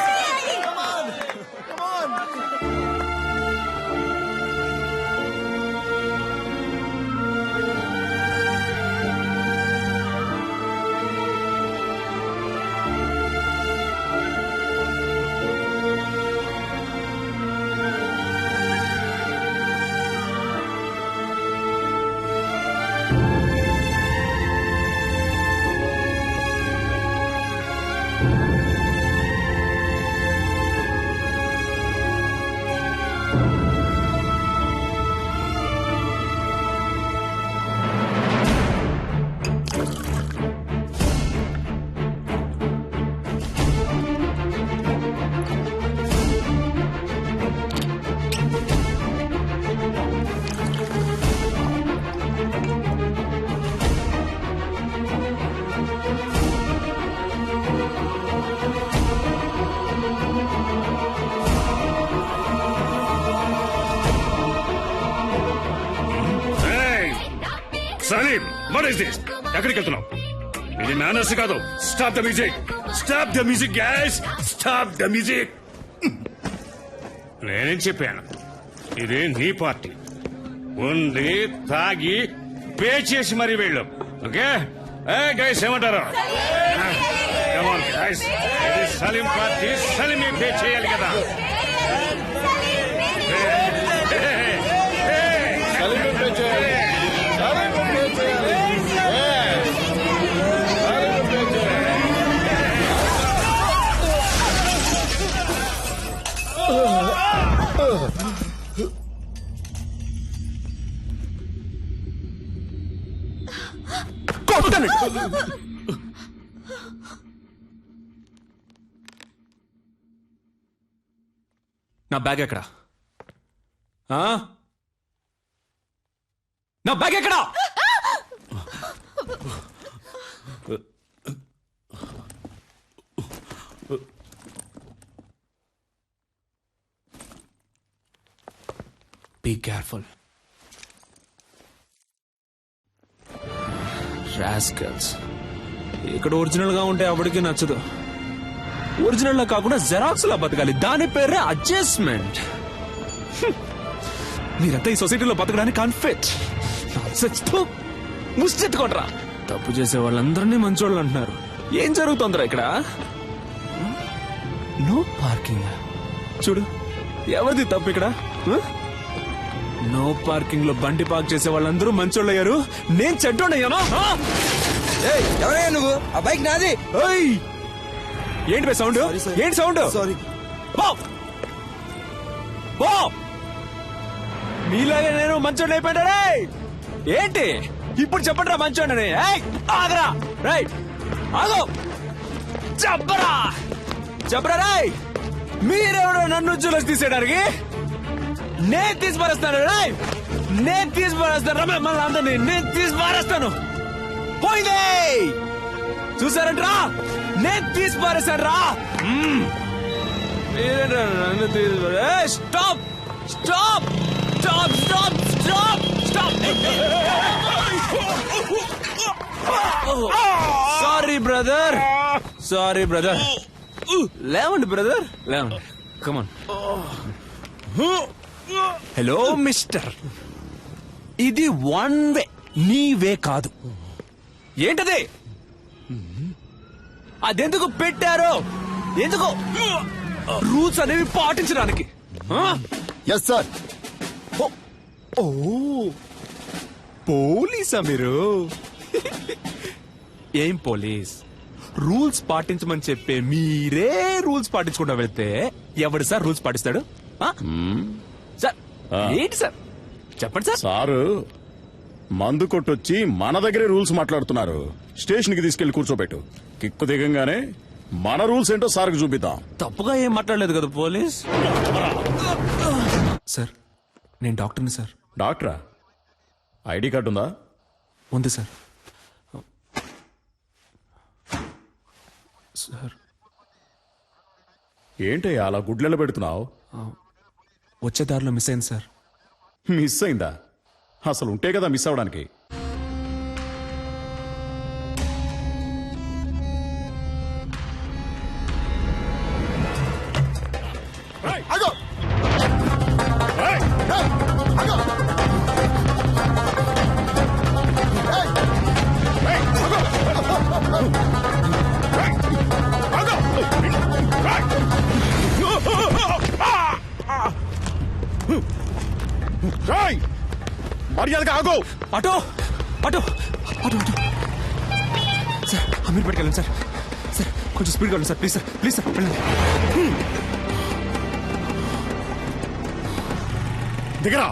Salim, what is this? ఎక్కడికి వెళ్తున్నావు? ఇది మేనర్స్ కాదు. Stop the music guys, stop the music. నేనేం చెప్పాను? ఇది నీ పార్టీ. ఉంది, తాగి పే చేసి మరీ వెళ్ళు. ఓకే గైస్, ఏమంటారు? గైస్, ఇది సలీం పార్టీ. సలీమే పే చేయాలి కదా. నా బ్యాగ్ ఎక్కడా? నా బ్యాగ్ ఎక్కడా? Be careful. రాస్కల్స్. ఇక్కడ ఒరిజినల్ గా ఉంటే ఎవరికి నచ్చదు. ఒరిజినల్ లా కాకుండా జెరాక్స్ లా బతకాలి. దాని పేరే అడ్జస్ట్మెంట్. మీరంతా ఈ సొసైటీలో బతకడానికి అన్ఫిట్. ముష్టెత్తుకోట్రా. తప్పు చేసే వాళ్ళందరినీ మంచోళ్ళు అంటున్నారు. ఏం జరుగుతుందిరా ఇక్కడ? No parking. చూడు, ఎవరిది తప్పు ఇక్కడ? నో పార్కింగ్ లో బండి పార్క్ చేసే వాళ్ళందరూ మంచోళ్ళు అయ్యారు. నేను చెడ్డోడయ్యానా? ఎవరయ్యా నువ్వు? ఆ బైక్ నాది. ఏంటి బై సౌండ్? ఏంటి సౌండ్? సారీ. మీలాగే నేను మంచోడిని అయిపోయాడే. ఏంటి ఇప్పుడు చెప్పండి రా మంచోడని. ఆగరా రైట్, ఆగో, చెప్పరా రై. మీరెవరో నన్ను జులస్ తీసేయడానికి? నేను తీసి పారేస్తాను రై. నేను తీసి పారేస్తాను మిమ్మల్ని అందరినీ. నేను తీసి పారేస్తాను. పోయిందే చూసారంటరా? నేను తీసి పారేశాను రా. నన్ను తీసి stop stop stop stop stop stop. Sorry brother, sorry brother. లేవండి బ్రదర్, లేవండి. కమాన్. హలో మిస్టర్, ఇది వన్ వే, నీ వే కాదు. ఏంటది? అదెందుకు పెట్టారో? ఎందుకు? రూల్స్ అనేవి పాటించడానికి. Yes sir. ఓ పోలీసా మీరు? ఏం పోలీస్? రూల్స్ పాటించమని చెప్పే మీరే రూల్స్ పాటించకుండా వెళ్తే ఎవడు సార్ రూల్స్ పాటిస్తాడు? సార్ ఏంటి సార్ చెప్పండి సార్. సారు మందు కొట్టొచ్చి మన దగ్గరే రూల్స్ మాట్లాడుతున్నారు. స్టేషన్ కి తీసుకెళ్లి కూర్చోబెట్టు. కిక్కు దిగంగానే మన రూల్స్ ఏంటో సార్కి చూపిద్దాం. తప్పుగా ఏం మాట్లాడలేదు కదా పోలీస్. సార్ నేను డాక్టర్ని సార్. డాక్టరా? ఐడి కార్డు ఉందా? ఉంది సార్. సార్ ఏంటయ్యా అలా గుడ్లెల పెడుతున్నావు? వచ్చే దారిలో మిస్ అయింది సార్. మిస్ అయిందా? అసలు ఉంటే కదా మిస్ అవడానికి. మర్యాదగా ఆగో. Auto auto auto auto sir, అమీర్పేటకి వెళ్ళండి సార్. సార్ కొంచెం స్పీడ్గా వెళ్ళండి sir. Please sir, please sir వెళ్ళండి. దిగరా.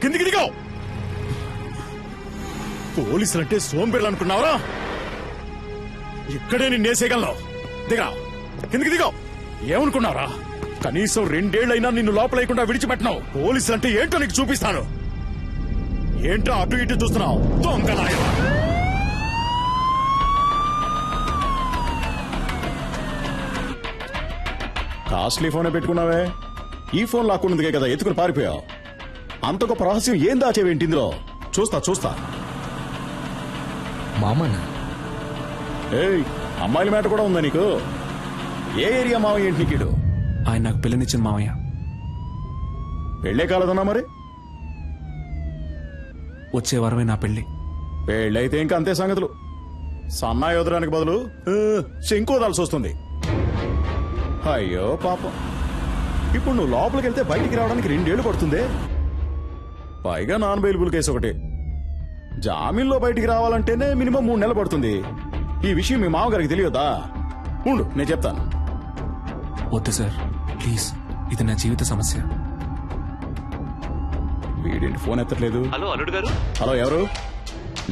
కిందికి దిగావు. పోలీసులంటే సోంబేర్లు అనుకున్నావరా? ఇక్కడే నిన్నేసేయగలను. దిగరా, కిందికి దిగావు. ఏమనుకున్నారా? కనీసం 2 ఏళ్లైనా నిన్ను లోపలేయకుండా విడిచిపెట్టినావు. పోలీసులంటే ఏంటో నీకు చూపిస్తాను. ఏంటో అటు ఇటు చూస్తున్నావు? దొంగలాయవా. కాస్ట్లీ ఫోనే పెట్టుకున్నావే. ఈ ఫోన్ లాక్కున్నదికే కదా ఎత్తుకుని పారిపోయావు. అంత గొప్ప రహస్యం ఏం దాచేవేంటి ఇందులో? చూస్తా చూస్తా. మామనా? ఏయ్, అమ్మాయిల మాట కూడా ఉందా నీకు? ఏ ఏరియా మావయ్య ఏంటి నీకు? ఆయన నాకు పెళ్ళనిచ్చిన మావయ్య. పెళ్ళే కాలేదన్నా మరి? వచ్చే వారమే నా పెళ్లి. పెళ్ళైతే ఇంకా అంతే సంగతులు. సన్నాయి వదలడానికి బదులు శంకు వదాల్సి వస్తుంది. అయ్యో పాపం. ఇప్పుడు నువ్వు లోపలికి వెళ్తే బయటికి రావడానికి 2 ఏళ్లు పడుతుంది. పైగా నాన్ బెయిలబుల్ కేసు ఒకటి. జామీన్లో బయటికి రావాలంటేనే మినిమం 3 నెలలు పడుతుంది. ఈ విషయం మీ మామగారికి తెలియదా? ఉండు నేను చెప్తాను. వద్దు సార్ ప్లీజ్, ఇది నా జీవిత సమస్య. వీడేంటి ఫోన్ ఎత్తట్లేదు? హలో అల్లుడు గారు. హలో, ఎవరు?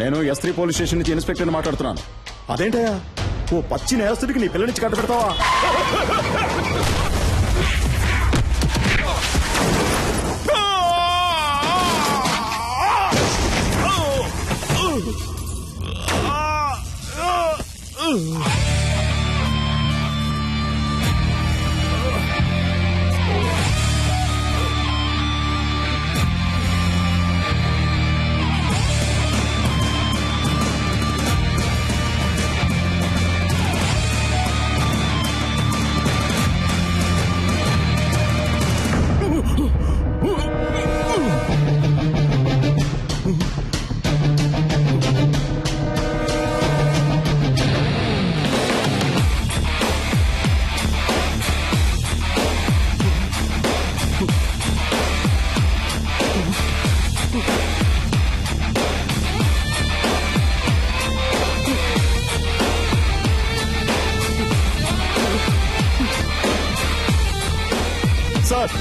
నేను S3 పోలీస్ స్టేషన్ నుంచి ఇన్స్పెక్టర్ మాట్లాడుతున్నాను. అదేంటయ్యా, ఓ పచ్చి నేరస్తుడికి నీ పిల్లనిచ్చి కట్ట పెడతావా? సార్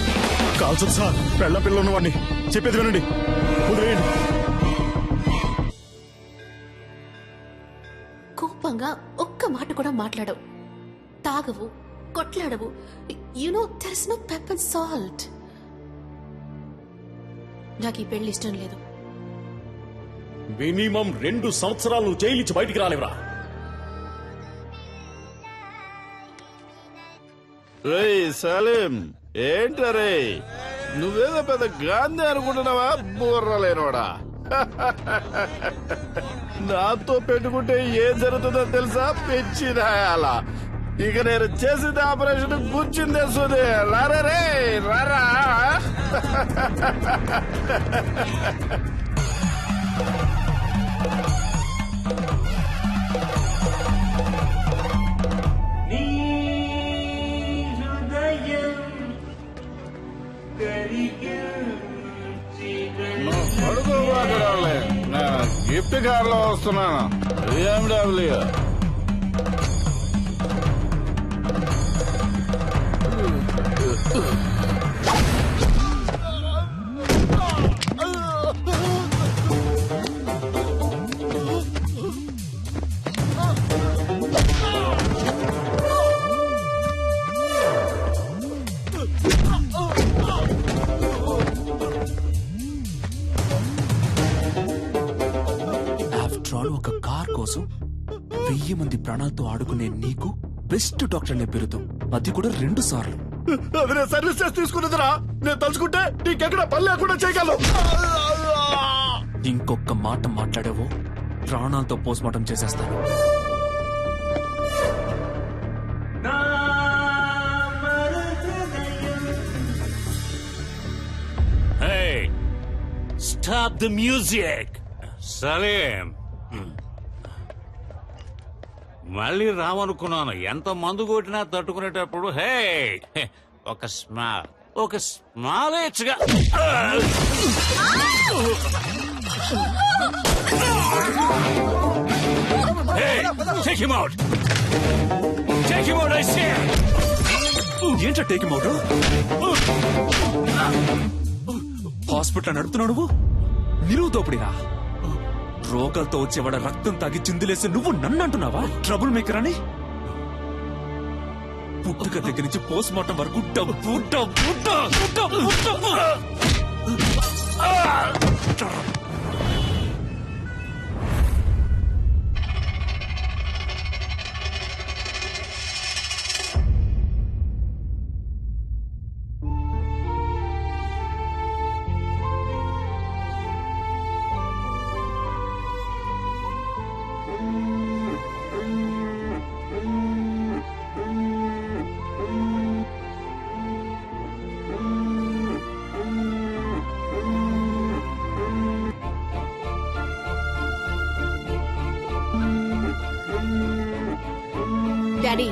కాల్చదు సార్. పెళ్ళ పిల్ల ఉన్నవాడిని. చెప్పేది వినండి, వదిలేయండి. కోపంగా ఒక్క మాట కూడా మాట్లాడవు, తాగవు, కొట్లాడవు. You know there is no pepper and salt. నాకు ఈ పెళ్లి ఇష్టం లేదు. మినిమం 2 సంవత్సరాలు నువ్వు జైలు నుంచి బయటికి రాలేవరా? రేయ్ సలీం, ఏంటరే నువ్వేదో పెద్ద గాంధీ అనుకుంటున్నావా? బుర్రలేనోడా. నాతో పెట్టుకుంటే ఏం జరుగుతుందో తెలుసా? పెంచినాయాల ఇక నేను చేసింది ఆపరేషన్ కూర్చుందే సోది లారా రే రారా. పడుకోబాకరాలే, నేను గిఫ్ట్ కార్ లో వస్తున్నాను. BMW. ఆఫ్టర్ ఆల్ ఒక కార్ కోసం 1000 మంది ప్రాణాలతో ఆడుకునే నీకు బెస్ట్ డాక్టర్ అనే పేరుతో, అది కూడా 2 సార్లు. అది నేను సర్వీస్ చేసి తీసుకున్నదిరా. నేను తలుచుకుంటే నీకెక్కడ పని లేకుండా చేయగలను. ఇంకొక మాట మాట్లాడావో ప్రాణాలతో పోస్ట్మార్టం చేసేస్తాను. Stop the music. సలీం, మళ్ళీ రావనుకున్నాను. ఎంత మందు కొట్టినా తట్టుకునేటప్పుడు హే ఒక స్మాల్ ఇచ్చగా. ఏంటో టేక్ అవుట్? హాస్పిటల్ నడుపుతున్నావు నువ్వు. నిలువు దోపిడిరా. రోగాలతో వచ్చేవాడ రక్తం తాగి చిందులేసి నువ్వు నన్ను అంటున్నావా ట్రబుల్ మేకర్ అని? పుట్టుక దగ్గర నుంచి పోస్ట్ మార్టం వరకు డబ్బు డబ్బు డబ్బు డబ్బు డబ్బు. డాడీ,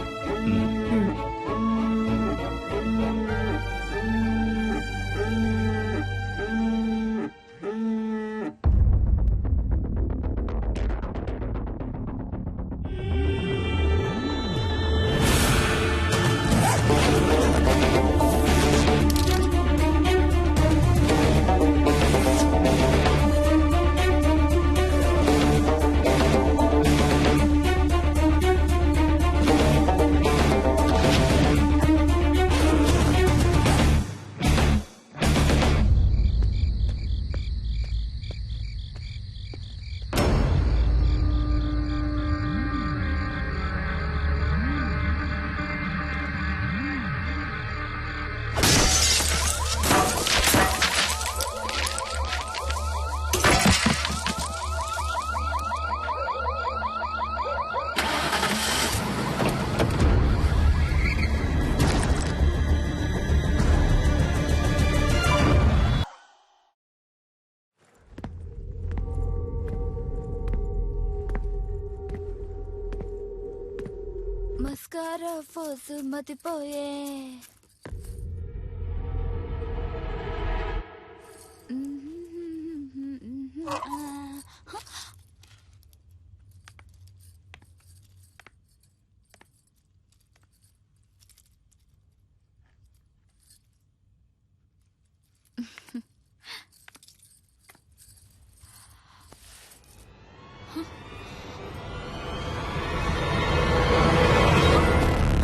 మస్కారా ఫోసు మతిపోయే.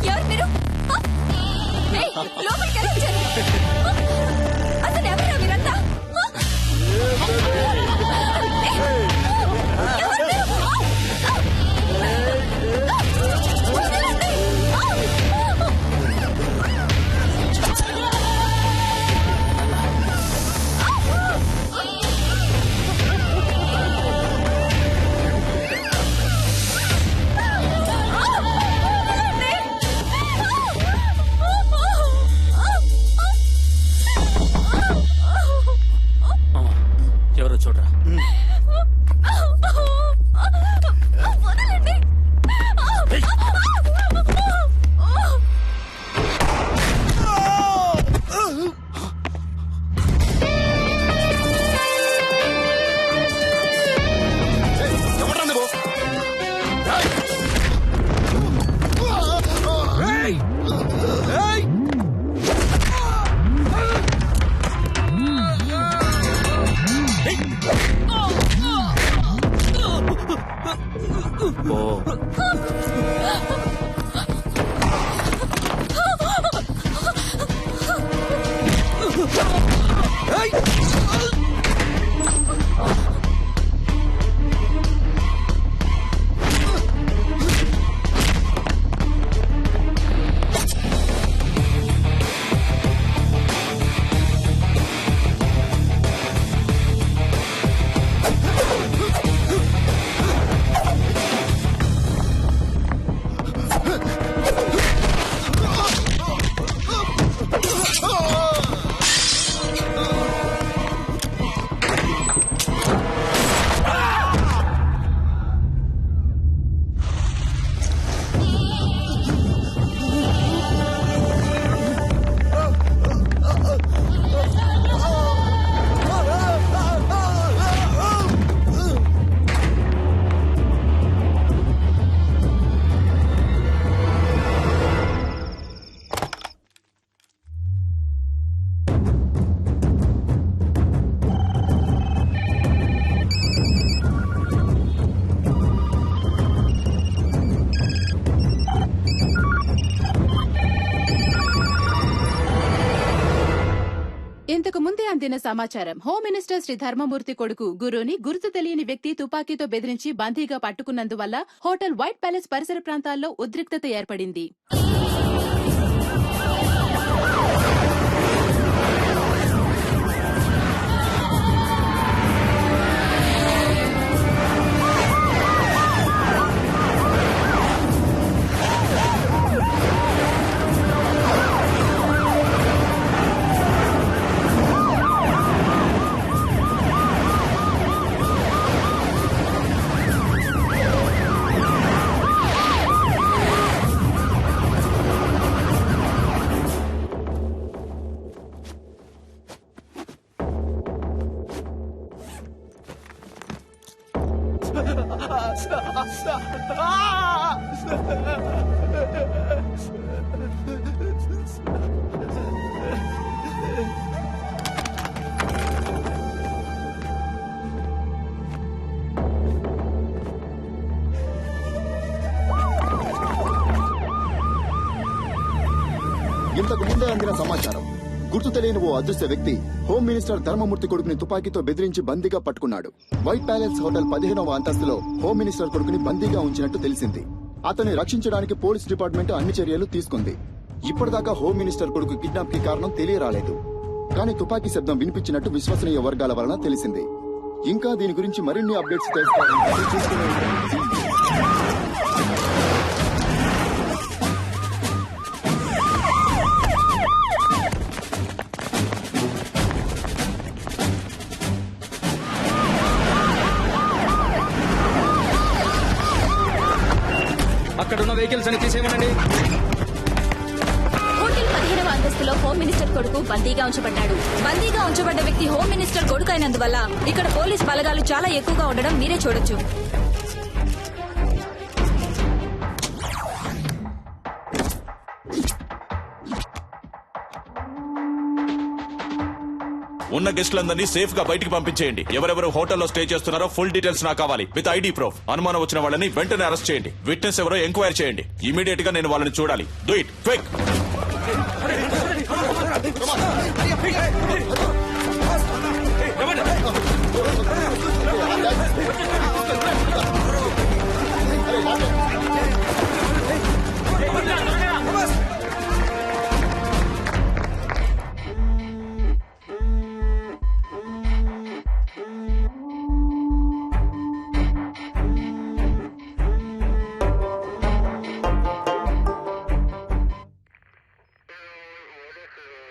ఎవరు మీరు? ఏయ్, లోపలికి ఎలా వచ్చారు? అసలు ఎవరా మీరంతా? ఎవరు మీరు? చూడరా. ఇంతకు ముందే అందిన సమాచారం. హోమ్ మినిస్టర్ శ్రీ ధర్మమూర్తి కొడుకు గురుని గుర్తు తెలియని వ్యక్తి తుపాకీతో బెదిరించి బందీగా పట్టుకున్నందువల్ల హోటల్ వైట్ ప్యాలెస్ పరిసర ప్రాంతాల్లో ఉద్రిక్తత ఏర్పడింది. ఇంతకు ముందే అందిన సమాచారం. గుర్తు తెలియని ఓ అదృశ్య వ్యక్తి హోమ్ మినిస్టర్ ధర్మమూర్తి కొడుకుని తుపాకీతో బెదిరించి బందీగా పట్టుకున్నాడు. వైట్ ప్యాలెస్ హోటల్ 15వ అంతస్తులో హోమ్ మినిస్టర్ కొడుకుని బందీగా ఉంచినట్టు తెలిసింది. అతన్ని రక్షించడానికి పోలీస్ డిపార్ట్మెంట్ అన్ని చర్యలు తీసుకుంది. ఇప్పటిదాకా హోమ్ మినిస్టర్ కొడుకు కిడ్నాప్ కి కారణం తెలియరాలేదు. కానీ తుపాకీ శబ్దం వినిపించినట్టు విశ్వసనీయ వర్గాల వలన తెలిసింది. ఇంకా దీని గురించి మరిన్ని అప్డేట్స్ తెలుసుకోవాలంటే చూస్తూనే ఉండండి. అక్కడున్న వెహికల్స్ అని తీసేయమనండి. హోటల్ 15వ అంతస్తులో హోమ్ మినిస్టర్ కొడుకు బందీగా ఉంచబడ్డాడు. బందీగా ఉంచబడ్డ వ్యక్తి హోమ్ మినిస్టర్ కొడుకు అయినందువల్ల ఇక్కడ పోలీస్ బలగాలు చాలా ఎక్కువగా ఉండడం మీరే చూడొచ్చు. ఉన్న గెస్టులందరినీ సేఫ్ గా బయటికి పంపించేయండి. ఎవరెవరు హోటల్లో స్టే చేస్తున్నారో ఫుల్ డీటెయిల్స్ నాకు కావాలి, విత్ ఐడి ప్రూఫ్. అనుమానం వచ్చిన వాళ్ళని వెంటనే అరెస్ట్ చేయండి. విట్నెస్ ఎవరో ఎంక్వైరీ చేయండి. ఇమీడియట్ గా నేను వాళ్ళని చూడాలి. Do it quick.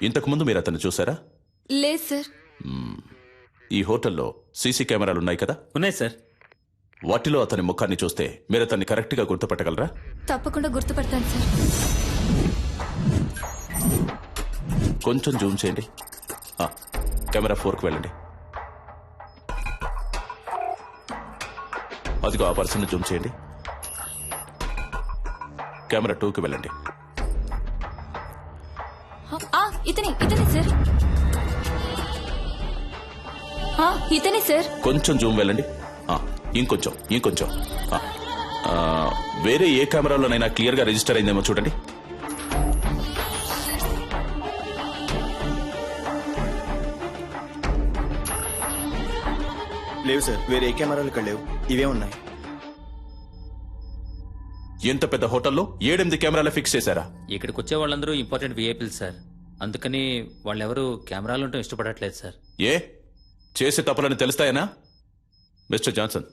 ఇంతకు ముందు మీరు అతను చూసారా? లేదు సార్. ఈ హోటల్లో సీసీ కెమెరాలు ఉన్నాయి కదా? ఉన్నాయి సార్. వాటిలో అతని ముఖాన్ని చూస్తే మీరు అతన్ని కరెక్ట్ గా గుర్తుపట్టగలరా? తప్పకుండా గుర్తుపడతాను సార్. కొంచెం జూమ్ చేయండి. కెమెరా 4కు వెళ్ళండి. అదిగో ఆ పర్సన్ జూమ్ చేయండి. కెమెరా 2కి వెళ్ళండి. ఇతనే సార్. ఇతనే సార్. కొంచెం జూమ్ వెళ్ళండి. ఇంకొంచెం వేరే ఏ కెమెరాలోనైనా క్లియర్ గా రిజిస్టర్ అయిందేమో చూడండి. లేవు సార్, వేరే ఏ కెమెరాలు ఇక్కడ లేవు, ఇవే ఉన్నాయి. ఎంత పెద్ద హోటల్లో 7-8 కెమెరాలు ఫిక్స్ చేశారా? ఇక్కడికి వచ్చే వాళ్ళందరూ ఇంపార్టెంట్ విఐపీలు సార్, అందుకని వాళ్ళెవరూ కెమెరాలు ఉంటూ ఇష్టపడట్లేదు సార్. ఏ చేసే తప్పులని తెలుస్తాయనా? మిస్టర్ జాన్సన్,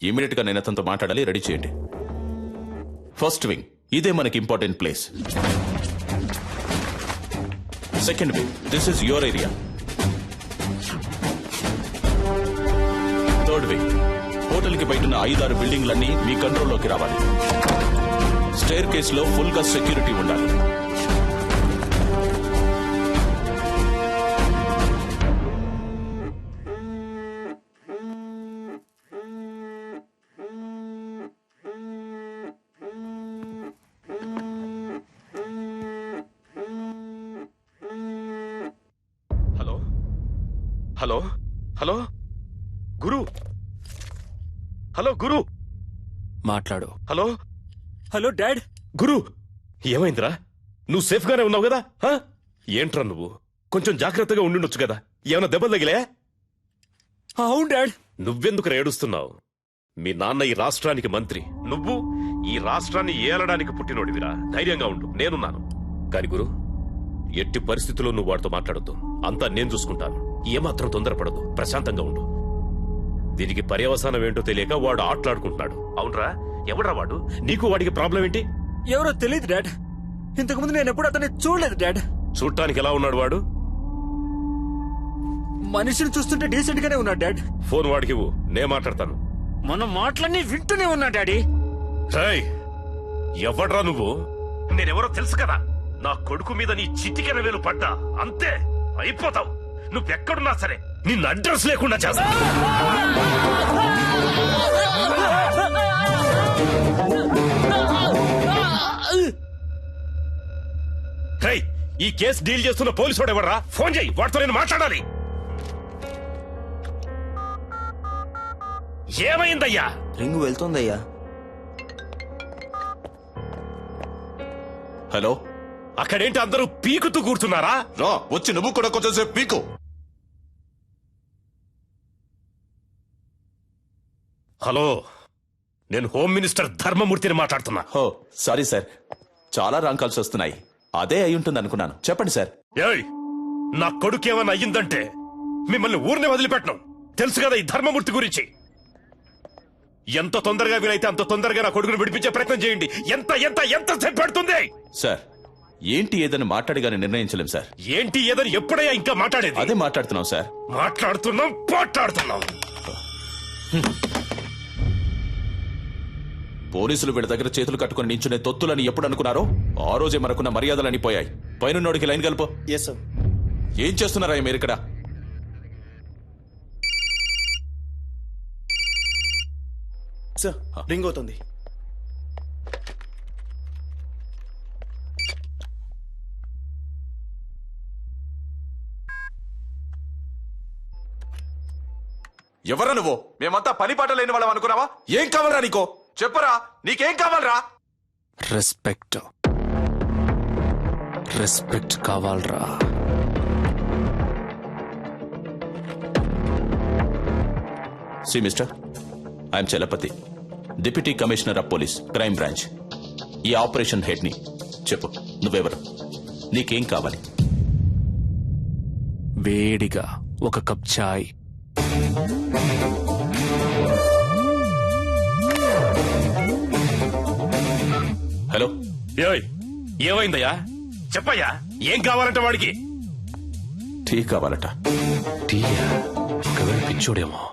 ఇమీడియట్ గా నేను అతనితో మాట్లాడాలి, రెడీ చేయండి. ఫస్ట్ వింగ్, ఇదే మనకి important place. Second wing, this is your area. Third wing, hotel కి బయట 5-6 బిల్డింగ్లన్నీ మీ కంట్రోల్లోకి రావాలి. స్టేర్ కేస్ లో ఫుల్ గా సెక్యూరిటీ ఉండాలి. హలో హలో గురు, హలో గురు, మాట్లాడు. Hello hello dad. గురు, ఏమైందిరా? నువ్వు సేఫ్ గానే ఉన్నావు కదా? ఏంట్రా నువ్వు? కొంచెం జాగ్రత్తగా ఉండుండొచ్చు కదా. ఏమైనా దెబ్బలు తగిలే? అవును డాడ్. నువ్వెందుకు ఏడుస్తున్నావు? మీ నాన్న ఈ రాష్ట్రానికి మంత్రి, నువ్వు ఈ రాష్ట్రాన్ని ఏలడానికి పుట్టినోడివిరా. ధైర్యంగా ఉండు, నేనున్నాను. కాని గురు, ఎట్టి పరిస్థితుల్లో నువ్వు వాడితో మాట్లాడొద్దు. అంతా నేను చూసుకుంటాను. ఏమాత్రం తొందరపడదు, ప్రశాంతంగా ఉండు. దీనికి పర్యవసానం ఏంటో తెలియక వాడు ఆటలాడుకుంటున్నాడు. అవునరా? ఎవడ్రా వాడు? నీకు వాడికి ప్రాబ్లం ఏంటి? ఎవరో తెలియదు డాడ్. ఇంతకుముందు నేను ఎప్పుడు అతన్ని చూడలేదు డాడ్. చూడటానికి ఎలా ఉన్నాడు వాడు? మనిషిని చూస్తుంటే డీసెంట్ గానే ఉన్నాడు డాడ్. ఫోన్ వాడికి ఇవ్వు, నేను మాట్లాడతాను. మన మాటలన్నీ వింటూనే ఉన్నా డాడీ. ఎవడ్రా నువ్వు? నేనెవరో తెలుసు కదా. నా కొడుకు మీద నీ చిటికెన వేలు పడ్డా అంతే, అయిపోతావు. నువ్వెక్కడున్నా సరే నిన్ను అడ్రస్ లేకుండా చేస్తా. ఈ కేసు డీల్ చేస్తున్న పోలీసు వాడు ఎవడరా? ఫోన్ చేయి, వాడితో నేను మాట్లాడాలి. ఏమైందయ్యా? రింగ్ వెళ్తుందయ్యా. హలో, అక్కడేంటి అందరూ పీకుతూ కూర్చున్నారా? రా, వచ్చి నువ్వు కూడా కొంచెంసేపు పీకు. హలో, నేను హోమ్ మినిస్టర్ ధర్మమూర్తిని మాట్లాడుతున్నా. సారీ సార్, చాలా రాంగ్ కాల్స్ వస్తున్నాయి. అదే అయి ఉంటుంది అనుకున్నాను. చెప్పండి సార్. ఏయ్, నా కొడుకు ఏమన్నా అయ్యిందంటే మిమ్మల్ని ఊరిని వదిలిపెట్టను. తెలుసు కదా ఈ ధర్మమూర్తి గురించి. ఎంత తొందరగా వీలైతే అంత తొందరగా నా కొడుకును విడిపించే ప్రయత్నం చేయండి. ఎంత ఎంత ఎంత సేపు పడుతుంది? సార్, ఏంటి ఏదని మాట్లాడగానే నిర్ణయించలేం సార్. ఏంటి ఏదని ఎప్పుడయ్యా ఇంకా మాట్లాడేది? అదే మాట్లాడుతున్నాం సార్. మాట్లాడుతున్నాం. పోలీసులు వీళ్ళ దగ్గర చేతులు కట్టుకుని నించునే తొత్తులని ఎప్పుడు అనుకున్నారో ఆ రోజే మనకున్న మర్యాదలని పోయాయి. పైనున్నోడికి లైన్ కలుపు. ఏం చేస్తున్నారా మీరు ఇక్కడ? సార్, రింగ్ అవుతుంది. ఎవరా నువ్వు? మేమంతా పని పాట లేని వాళ్ళం అనుకున్నావా? ఏం కావాలరా నీకో? చెప్పరా, నీకేం కావాలరా? రెస్పెక్ట్ కావాలరా? See mister, I'm Chalapathi, deputy commissioner of police, crime branch. ఈ ఆపరేషన్ హెడ్ ని. చెప్పు, నువ్వెవరు? నీకేం కావాలి? వేడిగా ఒక కప్ చాయ్. హలో, ఏమైందయ్యా? చెప్పయ్యా, ఏం కావాలంటే వాడికి? టీ కావాలట. టీయా? ఒకవేళ పిచ్చోడేమో.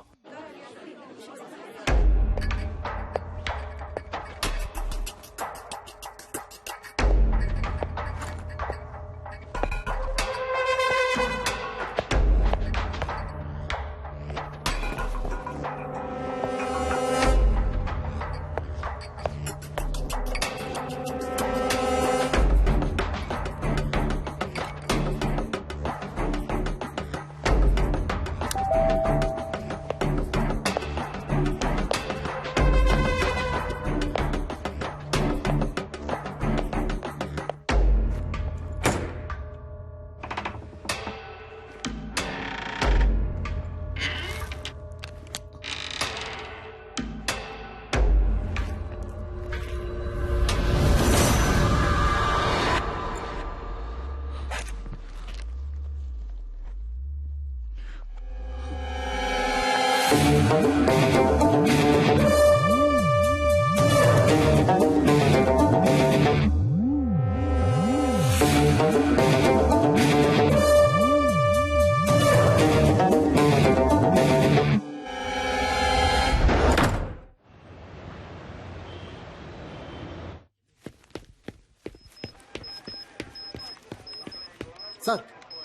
సార్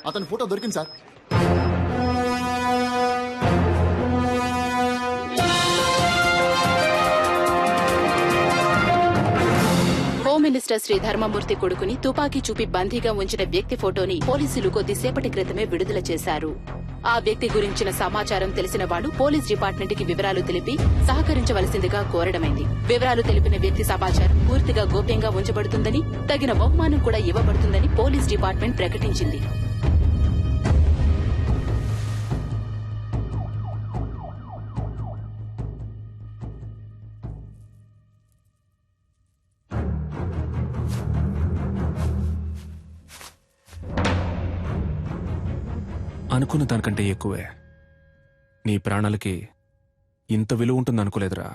అతని ఫోటో దొరికింది సార్. హోమ్ మినిస్టర్ శ్రీ ధర్మమూర్తి కొడుకుని తుపాకీ చూపి బందీగా ఉంచిన వ్యక్తి ఫోటోని పోలీసులు కొద్దిసేపటి క్రితమే విడుదల చేశారు. ఆ వ్యక్తి గురించిన సమాచారం తెలిసిన వాళ్లు పోలీస్ డిపార్ట్మెంట్ కి వివరాలు తెలిపి సహకరించవలసిందిగా కోరడమైంది. వివరాలు తెలిపిన వ్యక్తి సమాచారం పూర్తిగా గోప్యంగా ఉంచబడుతుందని, తగిన బహుమానం కూడా ఇవ్వబడుతుందని పోలీస్ డిపార్ట్మెంట్ ప్రకటించింది. అనుకున్న దానికంటే ఎక్కువే. నీ ప్రాణాలకి ఇంత విలువ ఉంటుంది అనుకోలేదురా.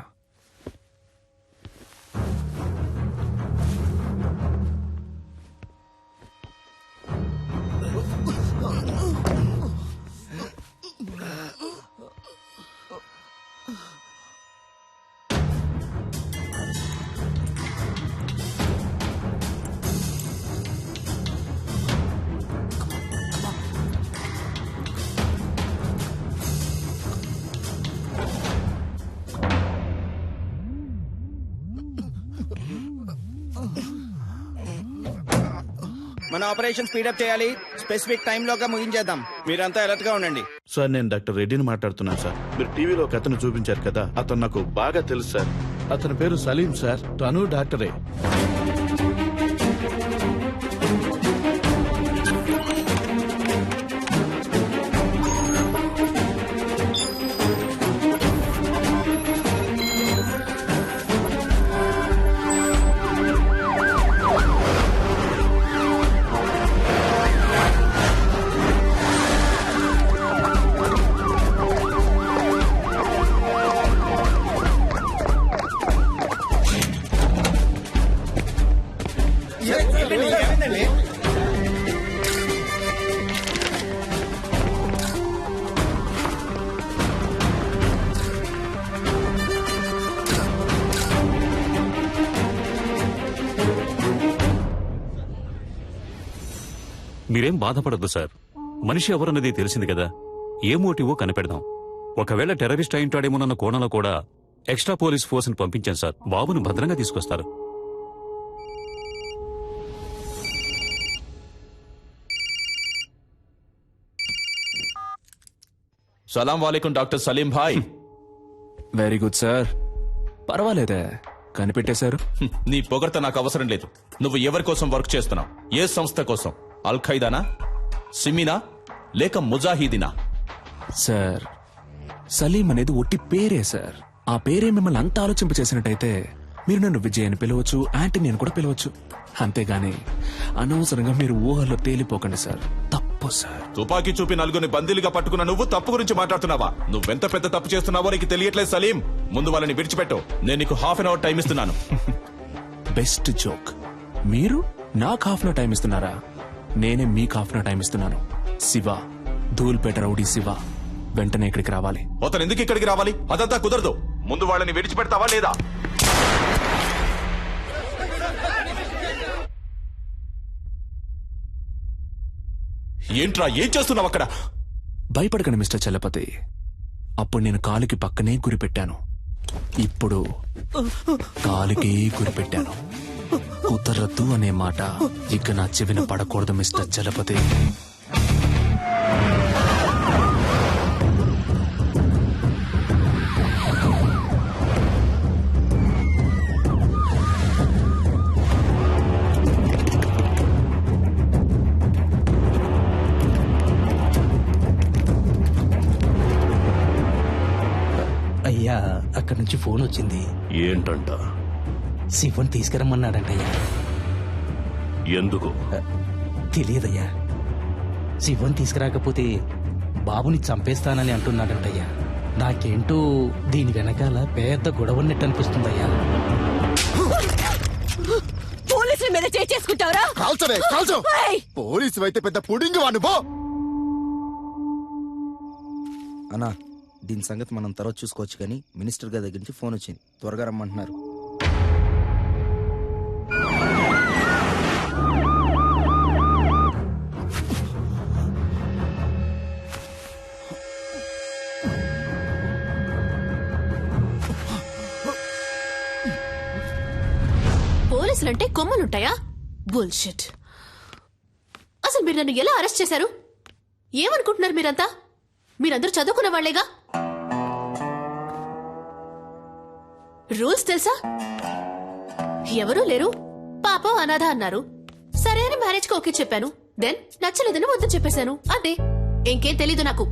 మన ఆపరేషన్ స్పీడప్ చేయాలి. స్పెసిఫిక్ టైం లోగా ముగించేద్దాం. మీరంతా అలర్ట్ గా ఉండండి. సార్ నేను డాక్టర్ రెడ్డిని మాట్లాడుతున్నాను సార్. మీరు టీవీలో ఒక అతను చూపించారు కదా, అతను నాకు బాగా తెలుసు సార్. అతని పేరు సలీం సార్. తను డాక్టరే. మీరేం బాధపడద్దు సార్. మనిషి ఎవరన్నది తెలిసింది కదా. ఏ మోటివో కనిపెడదాం. ఒకవేళ టెర్రరిస్ట్ అయింటాడేమోనన్న కోణంలో కూడా ఎక్స్ట్రా పోలీస్ ఫోర్స్ ని పంపించాం సార్. బాబును భద్రంగా తీసుకొస్తారు. సలాం వాలేకుం డాక్టర్ సలీం భాయ్. Very good sir. పర్వాలేదే, కనిపెట్టేశారు. నీ పొగడ్త నాకు అవసరం లేదు. నువ్వు ఎవరి కోసం వర్క్ చేస్తున్నావు? ఏ సంస్థ కోసం? అల్ ఖైదానా, సిమినా, లేక ముజాహిదీనా? సార్, సలీం అనేది ఒట్టి పేరే సార్. ఆ పేరే మిమ్మల్ని అంత ఆలోచింపచేసినట్టయితే మీరు నన్ను విజయ్ అని పిలవచ్చు, యాంటనీ అని కూడా పిలవచ్చు. అంతేగాని అనవసరంగా మీరు ఊహల్లో తేలిపోకండి సార్. తప్పు సార్. తుపాకీ చూపి నలుగురిని బందీలుగా పట్టుకున్న నువ్వు తప్పు గురించి మాట్లాడుతున్నావా? నువ్వెంత పెద్ద తప్పు చేస్తున్నావో నీకు తెలియట్లేదు సలీం. ముందు వాళ్ళని విడిచిపెట్టు. నేను నీకు హాఫ్ అన్ అవర్ టైం ఇస్తున్నాను. Best joke. మీరు నాకు హాఫ్ అన్ అవర్ టైం ఇస్తున్నారా? నేనే మీకు హాఫ్ అన్ అవర్ టైం ఇస్తున్నాను. శివ, ధూల్పేట రౌడీ శివ. వెంటనే ఇక్కడికి రావాలి. అతను ఎందుకు ఇక్కడికి రావాలి? అదంతా కుదరదు. ముందు వాళ్ళని విడిచిపెడతావా లేదా? ఏంట్రా, ఏం చేస్తున్నావు అక్కడ? భయపడకండి మిస్టర్ చలపతి. అప్పుడు నేను కాలుకి పక్కనే గురిపెట్టాను, ఇప్పుడు కాలుకి గురిపెట్టాను. కుదరద్దు అనే మాట ఇక నా చెవిన పడకూడదు మిస్టర్ చలపతి. అయ్యా, అక్కడి నుంచి ఫోన్ వచ్చింది. ఏంటంట? శివన్ తీసుకురమ్మన్నాడంటయ్యా. ఎందుకు తెలియదయ్యా. శివన్ తీసుకురాకపోతే బాబుని చంపేస్తానని అంటున్నాడంటయ్యా. నాకేంటో దీని వెనకాల పెద్ద గొడవ ఉన్నట్టు అనిపిస్తుందయ్యా. పోలీసుల మీద చేసుకుంటావరా? కాల్చవే, కాల్చు. పోలీసు అయితే పెద్ద పుడింగి వాడు. అన్నా, దీని సంగతి మనం తర్వాత చూసుకోవచ్చు, కానీ మినిస్టర్ గారి దగ్గర నుంచి ఫోన్ వచ్చింది, త్వరగా రమ్మంటున్నారు. పోలీసులంటే కొమ్మలుంటాయా? బుల్షిట్. అసలు మీరు నన్ను ఎలా అరెస్ట్ చేశారు? ఏమనుకుంటున్నారు మీరంతా? మీరందరూ చదువుకున్న వాళ్లేగా. రూల్స్ తెలుసా? ఎవరూ లేరు, పాపం అనాథ అన్నారు. సరే అని మ్యారేజ్ కి ఓకే చెప్పాను. దెన్ నచ్చలేదని వద్దు చెప్పేశాను. అంతే, ఇంకేం తెలీదు నాకు.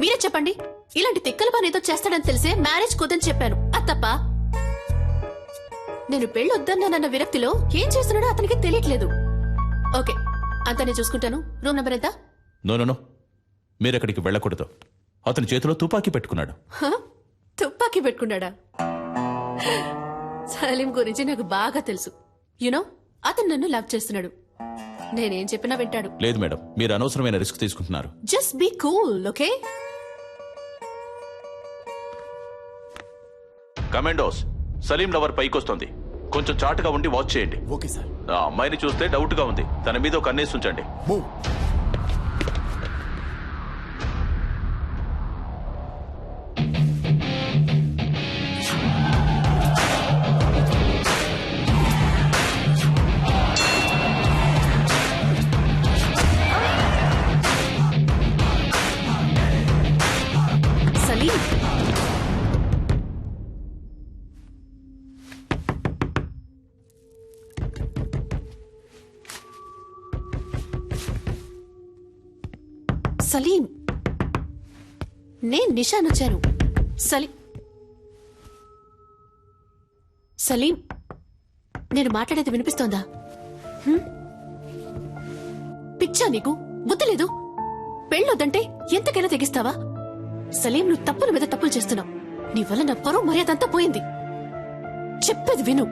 మీరే చెప్పండి. ఇలాంటి తిక్కల పని ఏదో చేస్తాడని తెలిసే మ్యారేజ్ కుదని చెప్పాను. అది తప్ప? నేను పెళ్ళొద్దన్నానన్న విరక్తిలో ఏం చేస్తున్నాడో అతనికి తెలియట్లేదు. ఓకే, అంతా నేను చూసుకుంటాను. రూమ్ నెంబర్ ఎంత? నో, మీరెక్కడికి వెళ్ళకూడదు. అతని చేతిలో తుపాకీ పెట్టుకున్నాడు. తుపాకీ పెట్టుకున్నాడా? సలీం గురించి నాకు బాగా తెలుసు. యునో, అతను నన్ను లవ్ చేస్తున్నాడు. నేనేం చెప్పినా వింటాడు. లేదు మేడం, మీరు అనవసరమైన రిస్క్ తీసుకుంటున్నారు. Just be cool, okay? Commandos, Salim lover పైకొస్తుంది. కొంచెం చాటుగా ఉండి వాచ్ చేయండి. Okay sir. ఆ అమ్మాయిని చూస్తే డౌట్ గా ఉంది. తన మీద ఒక కన్నేసి ఉంచండి. సలీం, సలీం, నేను నిషాన్ వచ్చాను. సలీం, నేను మాట్లాడేది వినిపిస్తోందా? పిచ్చా నీకు? బుద్ధి లేదు? పెళ్ళొద్దంటే ఎంతకైనా తెగిస్తావా? సలీం, నువ్వు తప్పుల మీద తప్పులు చేస్తున్నావు. నీ వల్ల నా పరువు మర్యాద అంతా పోయింది. చెప్పేది విను,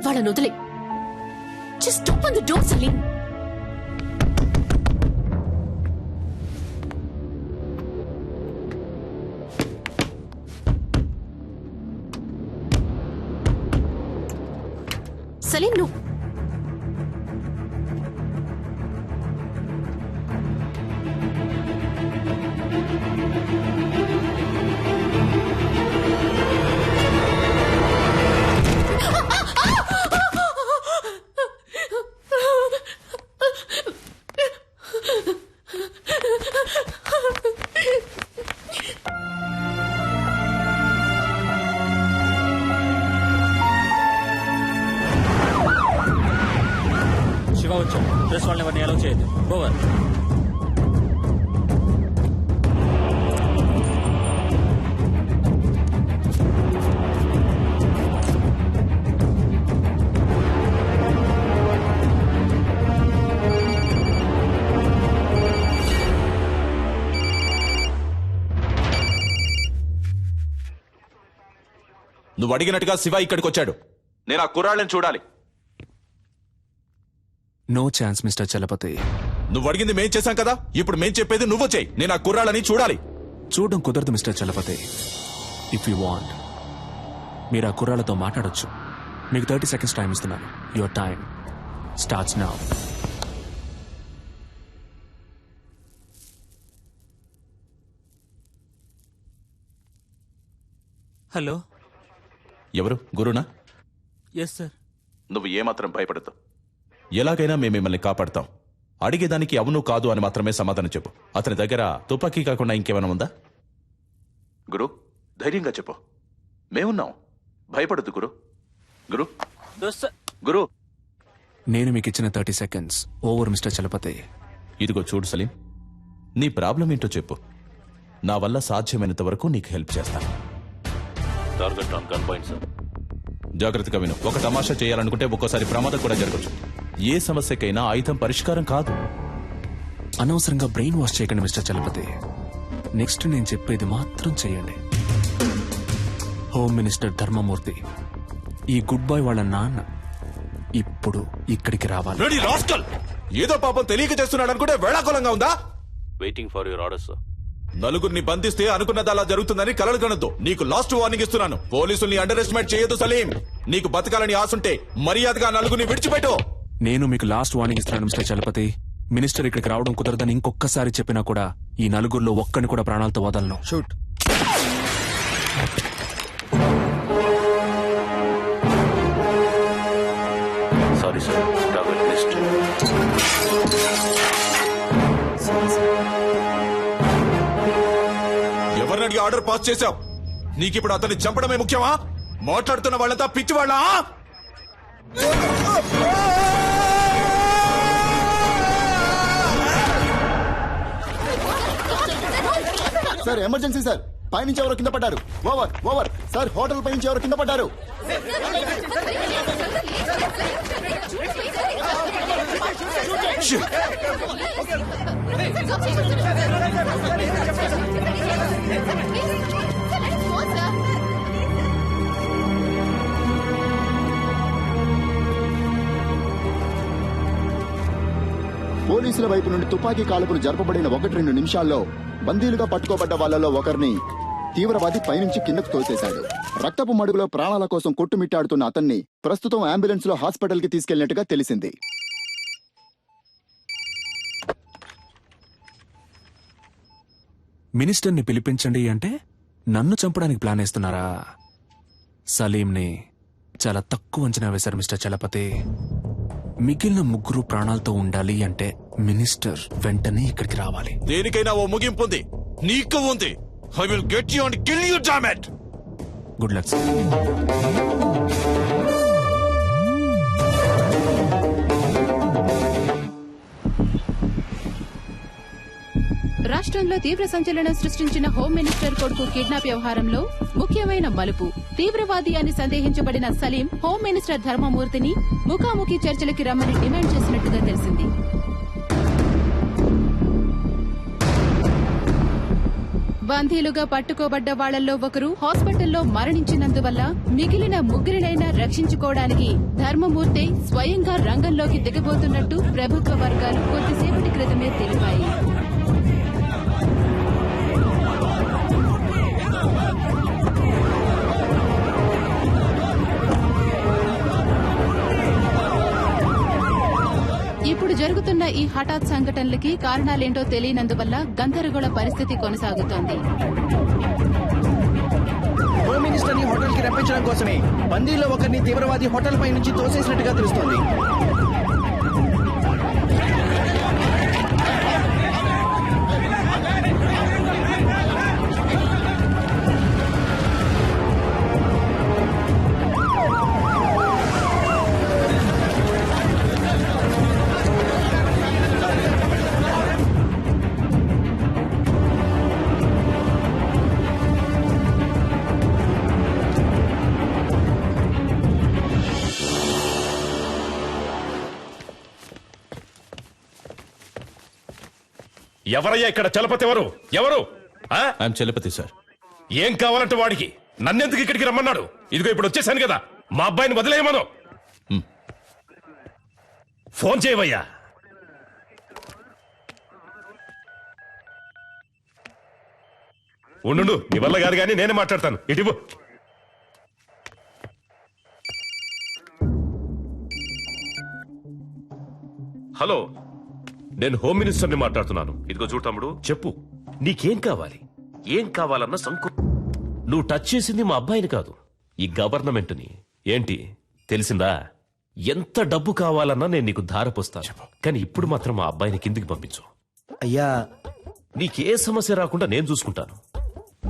వాళ్ళని వదిలే. Just open the door Salim. Salim, నువ్వు శివ వచ్చాడు. ప్రెస్ వాళ్ళని ఎవరిని అలౌ చేయొద్దు. ఓవర్. నువ్వు అడిగినట్టుగా శివ ఇక్కడికి వచ్చాడు. నేను ఆ కుర్రాళ్ళని చూడాలి. No chance mister Chalapathi. నువ్వు అడిగింది మేం చేశాం కదా, ఇప్పుడు మేం చెప్పేది నువ్వు చేయి. నేను ఆ కుర్రాళ్ళని చూడాలి. చూడడం కుదరదు mister Chalapathi. If you want మీరు ఆ కుర్రాళ్ళతో మాట్లాడొచ్చు. మీకు 30 seconds టైం ఇస్తున్నాను. Your time starts now. Hello, ఎవరు? గురునా? Yes sir. నువ్వు ఏమాత్రం భయపడద్దు. ఎలాగైనా మేము మిమ్మల్ని కాపాడతాం. అడిగేదానికి అవును కాదు అని మాత్రమే సమాధానం చెప్పు. అతని దగ్గర తుపాకీ కాకుండా ఇంకేమైనా ఉందా? గురు, ధైర్యంగా చెప్పు. మేమున్నాం, భయపడద్దు గురు. గురు గురు నేను మీకు ఇచ్చిన 30 seconds ఓవర్ మిస్టర్ చలపతి. ఇదిగో చూడు సలీం, నీ ప్రాబ్లం ఏంటో చెప్పు. నా వల్ల సాధ్యమైనంత వరకు నీకు హెల్ప్ చేస్తాను. Target on gun point sir. జాగ్రత్తగా విను. ఒక తమాషా చేయాలనుకుంటే ఒక్కోసారి ప్రమాదం కూడా జరగచ్చు. ఏ సమస్యకైనా ఆయుధం పరిష్కారం కాదు. అనవసరంగా బ్రెయిన్ వాష్ చేయకండి మిస్టర్ చలపతి. నెక్స్ట్ నేను చెప్పేది మాత్రం చేయండి. హోమ్ మినిస్టర్ ధర్మమూర్తి, ఈ గుడ్ బాయ్ వాళ్ళ నాన్న ఇప్పుడు ఇక్కడికి రావాలి. ఏదో పాపం తెలియక చేస్తున్నాడు అనుకుంటే వేళాకులంగా ఉందా? Waiting for your orders sir. నలుగురిని బంధిస్తే అనుకున్నది అలా జరుగుతుందని కలలు కనొద్దు. నీకు లాస్ట్ వార్నింగ్ ఇస్తున్నాను. పోలీసుల్ని అండర్ ఎస్టిమేట్ చేయొద్దు సలీం. నీకు బతకాలని ఆశుంటే మర్యాదగా నలుగురిని విడిచిపెట్టు. నేను మీకు లాస్ట్ వార్నింగ్ ఇస్తున్నాను మిస్టర్ చలపతి. మినిస్టర్ ఇక్కడికి రావడం కుదరదని ఇంకొకసారి చెప్పినా కూడా ఈ నలుగురిలో ఒక్కని కూడా ప్రాణాలతో వదలను. Shoot. Sorry sir, target list. ఎవరినడిగి ఆర్డర్ పాస్ చేశావు? నీకిప్పుడు అతన్ని చంపడమే ముఖ్యమా? మాట్లాడుతున్న వాళ్ళంతా పిచ్చివాళ్ళా? Sir emergency sir. పైనుంచి ఎవరో కింద పడ్డారు. Over over sir. హోటల్ పైనుంచి ఎవరో కింద పడ్డారు. పోలీసుల వైపు నుండి తుపాకీ కాల్పులు జరపబడిన 1-2 నిమిషాల్లో బందీలుగా పట్టుకోబడ్డ వాళ్లలో ఒకరిని తీవ్రవాది పైనుంచి కిందకు తోసేశాడు. రక్తపు మడుగులో ప్రాణాల కోసం కొట్టుమిట్టాడుతున్న అతన్ని ప్రస్తుతం అంబులెన్స్ లో హాస్పిటల్ కి తీసుకెళ్లినట్టుగా తెలిసింది. మినిస్టర్ని పిలిపించండి అంటే నన్ను చంపడానికి ప్లాన్ వేస్తున్నారా? సలీంని చాలా తక్కువ అంచనా వేశారు మిస్టర్ చలపతి. మిగిలిన 3 ప్రాణాలతో ఉండాలి అంటే మినిస్టర్ వెంటనే ఇక్కడికి రావాలి. దేనికైనా ఓ ముగింపు ఉంది. నీకు ఉంది. I will get you and kill you, damn it. Good luck. రాష్ట్రంలో తీవ్ర సంచలనం సృష్టించిన హోం మినిస్టర్ కొడుకు కిడ్నాప్ వ్యవహారంలో ముఖ్యమైన మలుపు. తీవ్రవాది అని సందేహించబడిన సలీం హోం మినిస్టర్ ధర్మమూర్తిని ముఖాముఖి చర్చలకి రమ్మని డిమాండ్ చేసినట్టుగా తెలిసింది. బందీలుగా పట్టుకోబడ్డ వాళ్లలో ఒకరు హాస్పిటల్లో మరణించినందువల్ల మిగిలిన 3 రక్షించుకోవడానికి ధర్మమూర్తి స్వయంగా రంగంలోకి దిగబోతున్నట్టు ప్రభుత్వ వర్గాలు కొద్దిసేపటి క్రితమే తెలిపాయి. ఇప్పుడు జరుగుతున్న ఈ హఠాత్ సంఘటనలకి కారణాలేంటో తెలియనందువల్ల గందరగోళ పరిస్థితి కొనసాగుతోంది. హోమ్ మినిస్టర్ ని హోటల్ కి రప్పించడం కోసమే బందీలో ఒకరిని తీవ్రవాది హోటల్ పై నుంచి తోసేసినట్టుగా తెలుస్తోంది. ఎవరయ్యా ఇక్కడ చలపతి? ఎవరు ఎవరు? I'm Chalapathi sir. ఏం కావాలంటే వాడికి? నన్నెందుకు ఇక్కడికి రమ్మన్నాడు? ఇదిగో ఇప్పుడు వచ్చేసాను కదా, మా అబ్బాయిని వదిలేయమను. ఫోన్ చేయవయ్యా. ఉండు, నీ వల్ల కాదు కానీ నేనే మాట్లాడతాను. ఇటు హలో, నేను హోమ్ మినిస్టర్ని మాట్లాడుతున్నాను. ఇదిగో చూడు తమ్ముడు, చెప్పు నీకేం కావాలి? ఏం కావాలన్న సంకు నువ్వు టచ్ చేసింది మా అబ్బాయిని కాదు, ఈ గవర్నమెంట్ని. ఏంటి తెలిసిందా? ఎంత డబ్బు కావాలన్నా నేను నీకు ధారపోస్తాను, కానీ ఇప్పుడు మాత్రం మా అబ్బాయిని కిందికి పంపించు. అయ్యా, నీకే సమస్య రాకుండా నేను చూసుకుంటాను.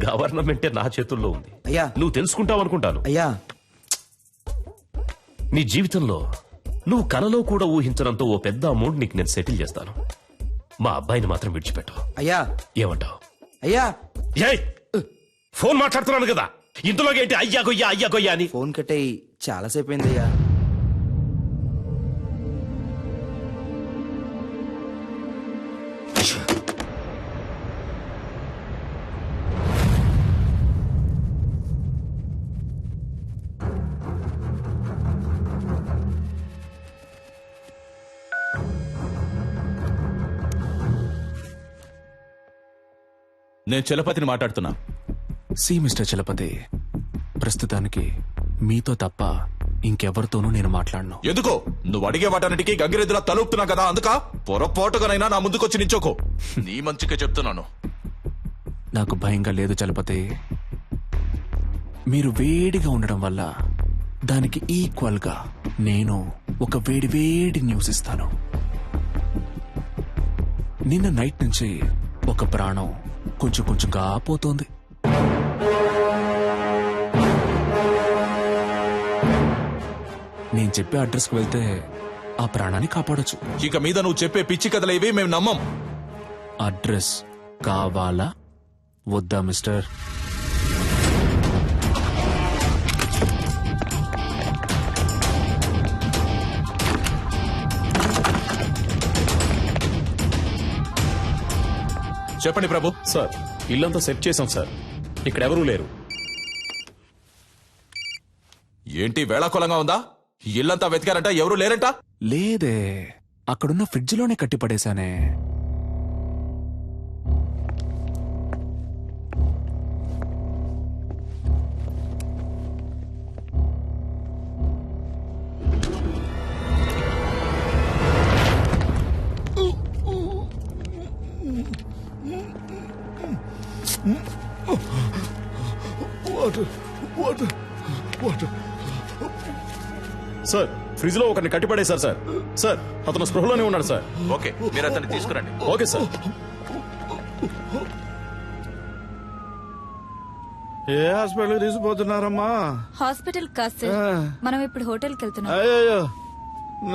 గవర్నమెంటే నా చేతుల్లో ఉంది. అయ్యా, నువ్వు తెలుసుకుంటావు అనుకుంటాను. అయ్యా, నీ జీవితంలో నువ్వు కలలో కూడా ఊహించడంతో ఓ పెద్ద అమౌంట్ నీకు నేను సెటిల్ చేస్తాను. మా అబ్బాయిని మాత్రం విడిచిపెట్టు. అయ్యా, ఏమంటావు? అయ్యా, ఫోన్ మాట్లాడుతున్నాను కదా, ఇంతలోకి ఏంటి అయ్యా గొయ్యా అయ్యా గొయ్యా అని? ఫోన్ కట్టయి చాలాసేపు అయిందయ్యా. నేను చలపతిని మాట్లాడుతున్నా. సి మిస్టర్ చలపతి, ప్రస్తుతానికి మీతో తప్ప ఇంకెవరితోనూ నేను మాట్లాడను. ఎందుకో? నువ్వు అడిగే వాటన్నిటికీ గంగిరెద్దులా తలుపుతున్నా కదా, అందుక పొరపాటుగానైనా నా ముందుకొచ్చి నించోకో. నీ మంచిగా చెప్తున్నాను. నాకు భయంగా లేదు చలపతి. మీరు వేడిగా ఉండడం వల్ల దానికి ఈక్వల్ గా నేను ఒక వేడి వేడి న్యూస్ ఇస్తాను. నిన్న నైట్ నుంచి ఒక ప్రాణం కొంచెం కొంచెంగా పోతోంది. నేను చెప్పే అడ్రస్ కు వెళ్తే ఆ ప్రాణాన్ని కాపాడొచ్చు. ఇక మీద నువ్వు చెప్పే పిచ్చి కథలేవి మేము నమ్మం. అడ్రస్ కావాలా వద్దా మిస్టర్? చెప్పండి ప్రభు. సార్, ఇల్లంతా సెట్ చేశాం సార్, ఇక్కడ ఎవరూ లేరు. ఏంటి వేళాకోళంగా ఉందా? ఇల్లంతా వెతికారంట, ఎవరు లేరంట? లేదే, అక్కడున్న ఫ్రిడ్జ్ లోనే కట్టి పడేశానే. సార్, ఫ్రిడ్జ్ లో ఒకరిని కట్టిపడేశారు సార్. సార్, అతను స్పృహలోనే ఉన్నాడు సార్. ఓకే, మీరు అతన్ని తీసుకురండి. Okay sir. ఏ హాస్పిటల్ తీసుకుపోతున్నారమ్మా? హాస్పిటల్ కాదు సార్, మనం ఇప్పుడు హోటల్కి వెళ్తున్నాం. అయ్యో,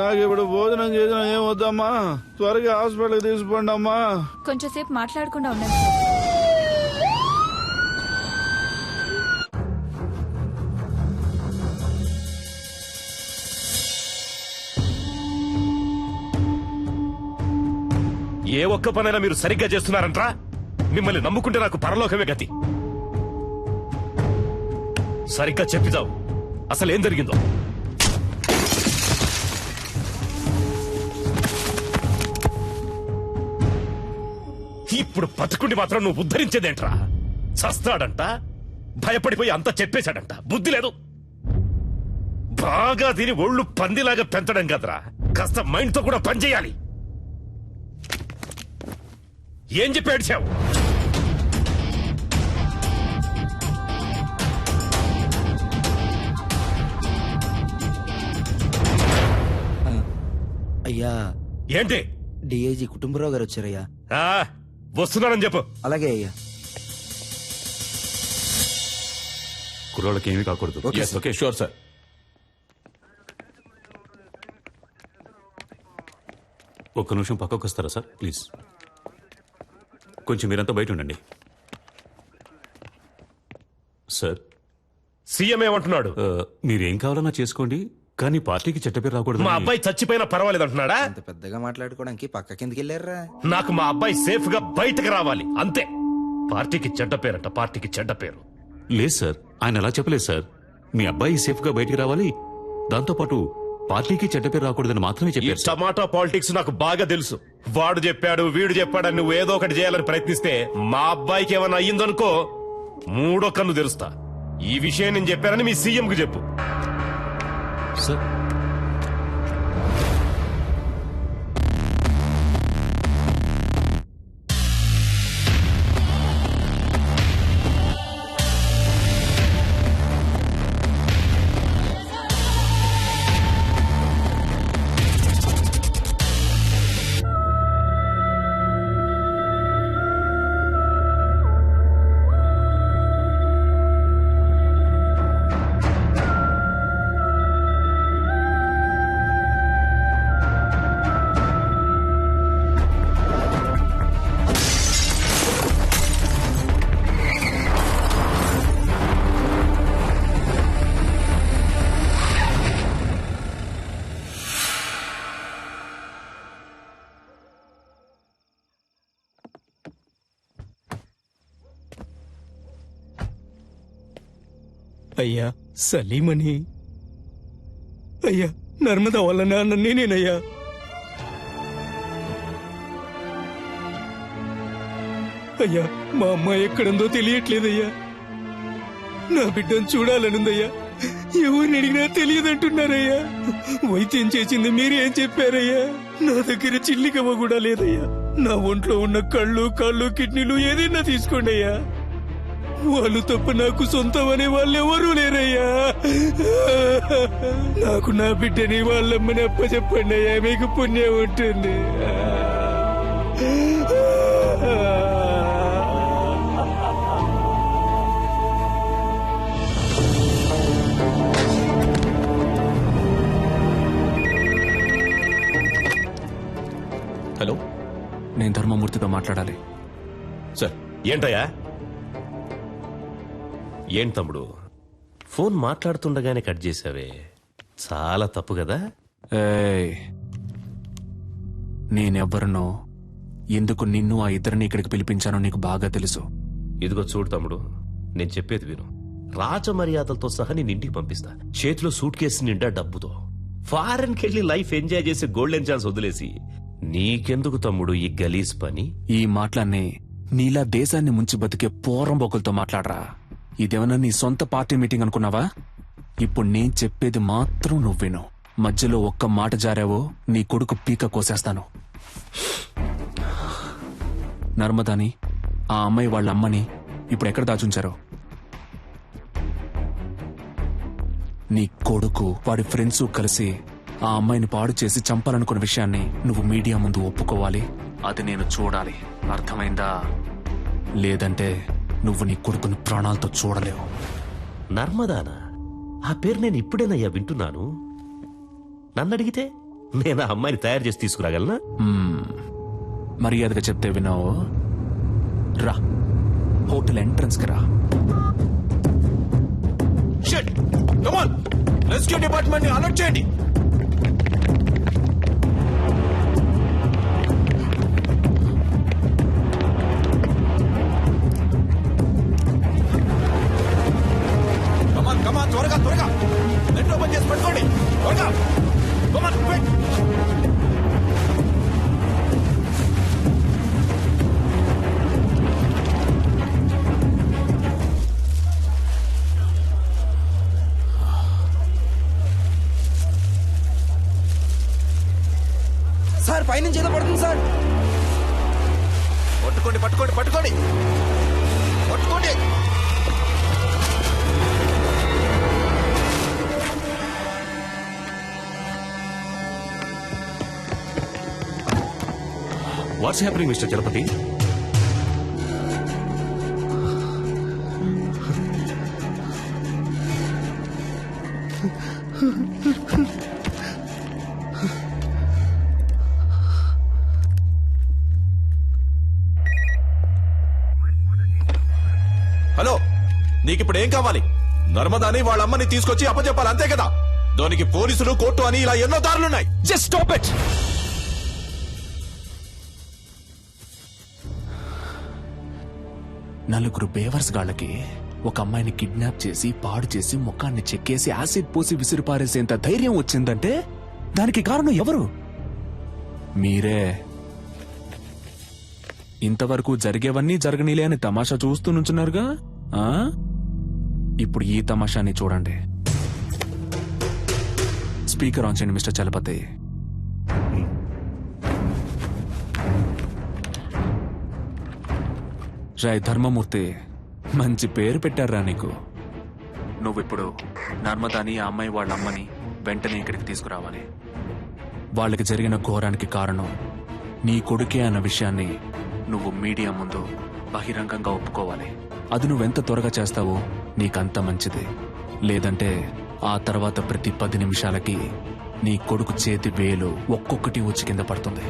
నాకు ఇప్పుడు భోజనం చేసిన ఏం వద్దమ్మా, త్వరగా హాస్పిటల్ తీసుకోండి అమ్మా. కొంచెం సేపు మాట్లాడకుండా ఉండండి. ఏ ఒక్క పనైనా మీరు సరిగ్గా చేస్తున్నారంట్రా? మిమ్మల్ని నమ్ముకుంటే నాకు పరలోకమే గతి. సరిగ్గా చెప్పిదావు, అసలు ఏం జరిగిందో. ఇప్పుడు బతుకుండి మాత్రం నువ్వు ఉద్ధరించేదేంట్రా? చస్తాడంట, భయపడిపోయి అంతా చెప్పేశాడంట. బుద్ధి లేదు. బాగా తిని ఒళ్ళు పందిలాగా పెంచడం కదరా, కాస్త మైండ్ తో కూడా పనిచేయాలి. ఏం చెప్పి ఏడ్చావు? అయ్యా, ఏంటి? డిఐజీ కుటుంబరావు గారు వచ్చారయ్యా. వస్తున్నానని చెప్పు. అలాగే అయ్యా. కుర్రోళ్ళకి ఏమీ కాకూడదు. Okay, sure sir. ఒక్క నిమిషం పక్కకు వస్తారా సార్, ప్లీజ్? కొంచెం మీరంతా బయట ఉండండి. సార్, సీఎం ఏమంటున్నాడు? మీరేం కావాలన్నా చేసుకోండి, కానీ పార్టీకి చెడ్డ పేరు రాకూడదు. మా అబ్బాయి చచ్చిపోయినా పర్వాలేదు అంటున్నాడా? అంత పెద్దగా మాట్లాడుకోవడానికి పక్క కిందకి వెళ్ళారా? నాకు మా అబ్బాయి సేఫ్ గా బయటకు రావాలి అంతే. పార్టీకి చెడ్డ పేరంట, పార్టీకి చెడ్డ పేరు. లేదు సార్, ఆయన అలా చెప్పలేదు సార్. మీ అబ్బాయి సేఫ్ గా బయటికి రావాలి, దాంతోపాటు పార్టీకి చెడ్డ పేరు రాకూడదని మాత్రమే ఈ చెప్పారు. టమాటా పాలిటిక్స్ నాకు బాగా తెలుసు. వాడు చెప్పాడు, వీడు చెప్పాడని నువ్వు ఏదో ఒకటి చేయాలని ప్రయత్నిస్తే మా అబ్బాయికి ఏమన్నా అయ్యిందనుకో, మూడో కన్ను తెరుస్తా. ఈ విషయం నేను చెప్పానని మీ సీఎంకు చెప్పు. సార్ అయ్యా సలీమని, అయ్యా నర్మదా వాళ్ళ నాన్న నేనేనయ్యా. అయ్యా మా అమ్మ ఎక్కడుందో తెలియట్లేదయ్యా. నా బిడ్డను చూడాలనుందయ్యా. ఎవరిని అడిగినా తెలియదంటున్నారయ్యా. వైద్యం చేసింది మీరేం చెప్పారయ్యా? నా దగ్గర చిల్లికమ్మ కూడా లేదయ్యా. నా ఒంట్లో ఉన్న కళ్ళు కాళ్ళు కిడ్నీలు ఏదైనా తీసుకోండి అయ్యా. వాళ్ళు తప్ప నాకు సొంతం అనే వాళ్ళు ఎవరూ లేరయ్యా. నాకు నా బిడ్డని వాళ్ళమ్మని అప్పచెప్పండి అయ్యా, మీకు పుణ్యం ఉంటుంది. హలో, నేను ధర్మమూర్తితో మాట్లాడాలి. సార్ ఏంటయ్యా? ఏం తమ్ముడు, ఫోన్ మాట్లాడుతుండగానే కట్ చేసావే, చాలా తప్పు కదా? నేనెవ్వరినో, ఎందుకు నిన్ను ఆ ఇద్దరిని ఇక్కడికి పిలిపించానో నీకు బాగా తెలుసు. ఇదిగో చూడు తమ్ముడు, నేను చెప్పేది విను. రాజమర్యాదలతో సహా నేను ఇంటికి పంపిస్తా, చేతిలో సూట్ కేసు నిండా డబ్బుతో. ఫారెన్ కెళ్ళి లైఫ్ ఎంజాయ్ చేసే గోల్డెన్ ఛాన్స్ వదిలేసి నీకెందుకు తమ్ముడు ఈ గలీజ్ పని? ఈ మాటలన్నీ నీలా దేశాన్ని ముంచి బతికే పోరంబోకులతో మాట్లాడరా. ఇదేమన్నా నీ సొంత పార్టీ మీటింగ్ అనుకున్నావా? ఇప్పుడు నేను చెప్పేది మాత్రం నువ్వేను. మధ్యలో ఒక్క మాట జారావో నీ కొడుకు పీక కోసేస్తాను. నర్మదాని, ఆ అమ్మాయి వాళ్ళ అమ్మని ఇప్పుడు ఎక్కడ దాచుంచారో? నీ కొడుకు వాడి ఫ్రెండ్స్ కలిసి ఆ అమ్మాయిని పాడు చేసి చంపాలనుకున్న విషయాన్ని నువ్వు మీడియా ముందు ఒప్పుకోవాలి. అది నేను చూడాలి, అర్థమైందా? లేదంటే నువ్వు నీ కొడుకుని ప్రాణాలతో చూడలేవు. నర్మదానా? ఆ పేరు నేను ఇప్పుడేనయ్యా వింటున్నాను. నన్ను అడిగితే నేను ఆ అమ్మాయిని తయారు చేసి తీసుకురాగలనా? మర్యాదగా చెప్తే విన్నావు. రా, హోటల్ ఎంట్రన్స్ కి రా. రెస్క్యూ డిపార్ట్మెంట్ ని అలర్ట్ చేయండి. త్వరగా త్వరగా నెట్ ఓపెన్ చేసి పట్టుకోండి. త్వరగా సార్ పైనుంచి ఏదో పడుతుంది సార్. పట్టుకోండి పట్టుకోండి పట్టుకోండి పట్టుకోండి. What's happening mister Chalapathi? Hello, నీకిప్పుడు ఏం కావాలి? నర్మదాని వాళ్ళ అమ్మని తీసుకొచ్చి అప్పచెప్పాలి, అంతే కదా? దానికి పోలీసులు కోర్టు అని ఇలా ఎన్నో దారులున్నాయి. Just stop it. నలుగురు బేవర్స్ గాళ్ళకి ఒక అమ్మాయిని కిడ్నాప్ చేసి పాడు చేసి ముఖాన్ని చెక్కేసి యాసిడ్ పోసి విసిరిపారేసేంత ధైర్యం వచ్చిందంటే దానికి కారణం ఎవరు? మీరే. ఇంతవరకు జరిగేవన్నీ జరగనీలే అని తమాషా చూస్తూ నుంచున్నారుగా. ఆ? ఇప్పుడు ఈ తమాషాని చూడండి. స్పీకర్ ఆన్ చేయండి మిస్టర్ చలపతి. రాయ్ ధర్మమూర్తి, మంచి పేరు పెట్టారా నీకు. నువ్విప్పుడు నర్మదాని ఆ అమ్మాయి వాళ్ళ అమ్మని వెంటనే ఇక్కడికి తీసుకురావాలి. వాళ్ళకి జరిగిన ఘోరానికి కారణం నీ కొడుకే అన్న విషయాన్ని నువ్వు మీడియా ముందు బహిరంగంగా ఒప్పుకోవాలి. అది నువ్వెంత త్వరగా చేస్తావో నీకంత మంచిది. లేదంటే ఆ తర్వాత ప్రతి 10 నిమిషాలకి నీ కొడుకు చేతి వేలు ఒక్కొక్కటి వచ్చి కింద పడుతుంది.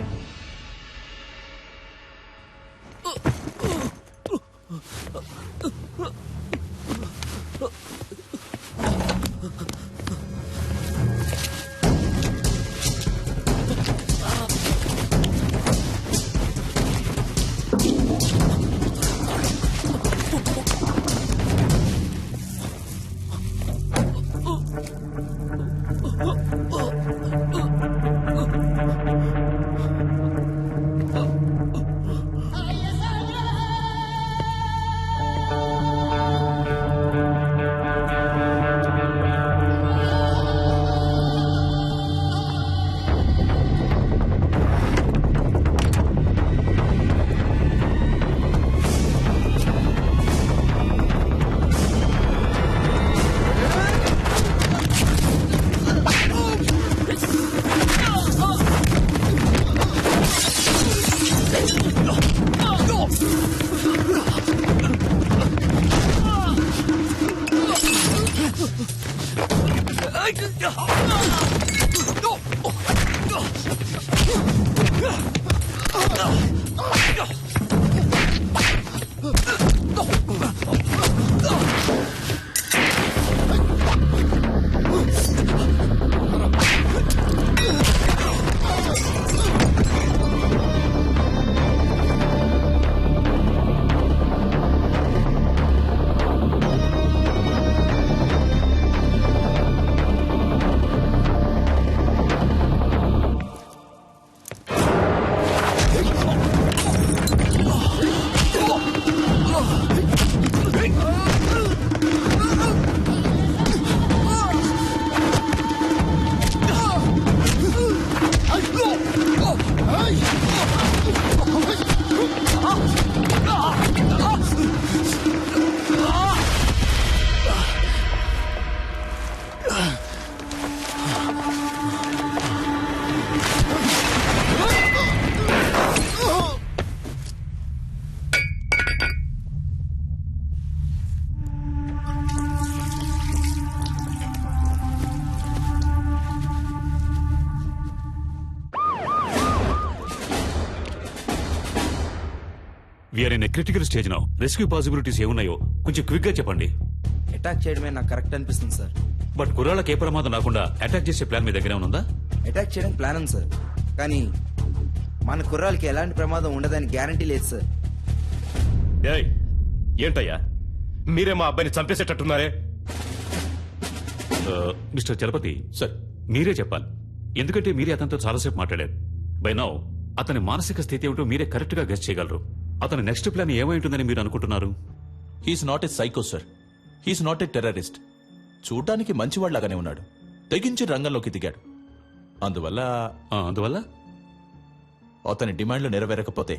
We are in a critical stage now. Rescue possibilities ఏమున్నాయో కొంచెం క్విక్ గా చెప్పండి. అటాక్ చేయడమే నాకు కరెక్ట్ అనిపిస్తుంది సార్. బట్ కుర్రాళ్ళకి ఏ ప్రమాదం రాకుండా అటాక్ చేసే ప్లాన్ మీ దగ్గర ఉందా? అటాక్ చేయడానికి ప్లాన్ ఉంది సార్, కానీ మన కుర్రాలకి ఎలాంటి ప్రమాదం ఉండదని గ్యారంటీ లేదు సార్. ఏయ్, ఏంటయ్యా మీరే మా అబ్బాయిని చంపేసేటట్టున్నారే? మిస్టర్ చలపతి సార్, మీరే చెప్పాలి. ఎందుకంటే మీరే అతనితో చాలాసేపు మాట్లాడారు. బై నౌ అతని మానసిక స్థితి ఏమిటో మీరే కరెక్ట్ గా గెస్ చేయగలరు. అతని నెక్స్ట్ ప్లాన్ ఏమై ఉంటుందని మీరు అనుకుంటున్నారు? He's not a psycho sir, he's not a terrorist. చూడ్డానికి మంచివాళ్లాగానే ఉన్నాడు, తెగించి రంగంలోకి దిగాడు. అందువల్ల అతని డిమాండ్లు నెరవేరకపోతే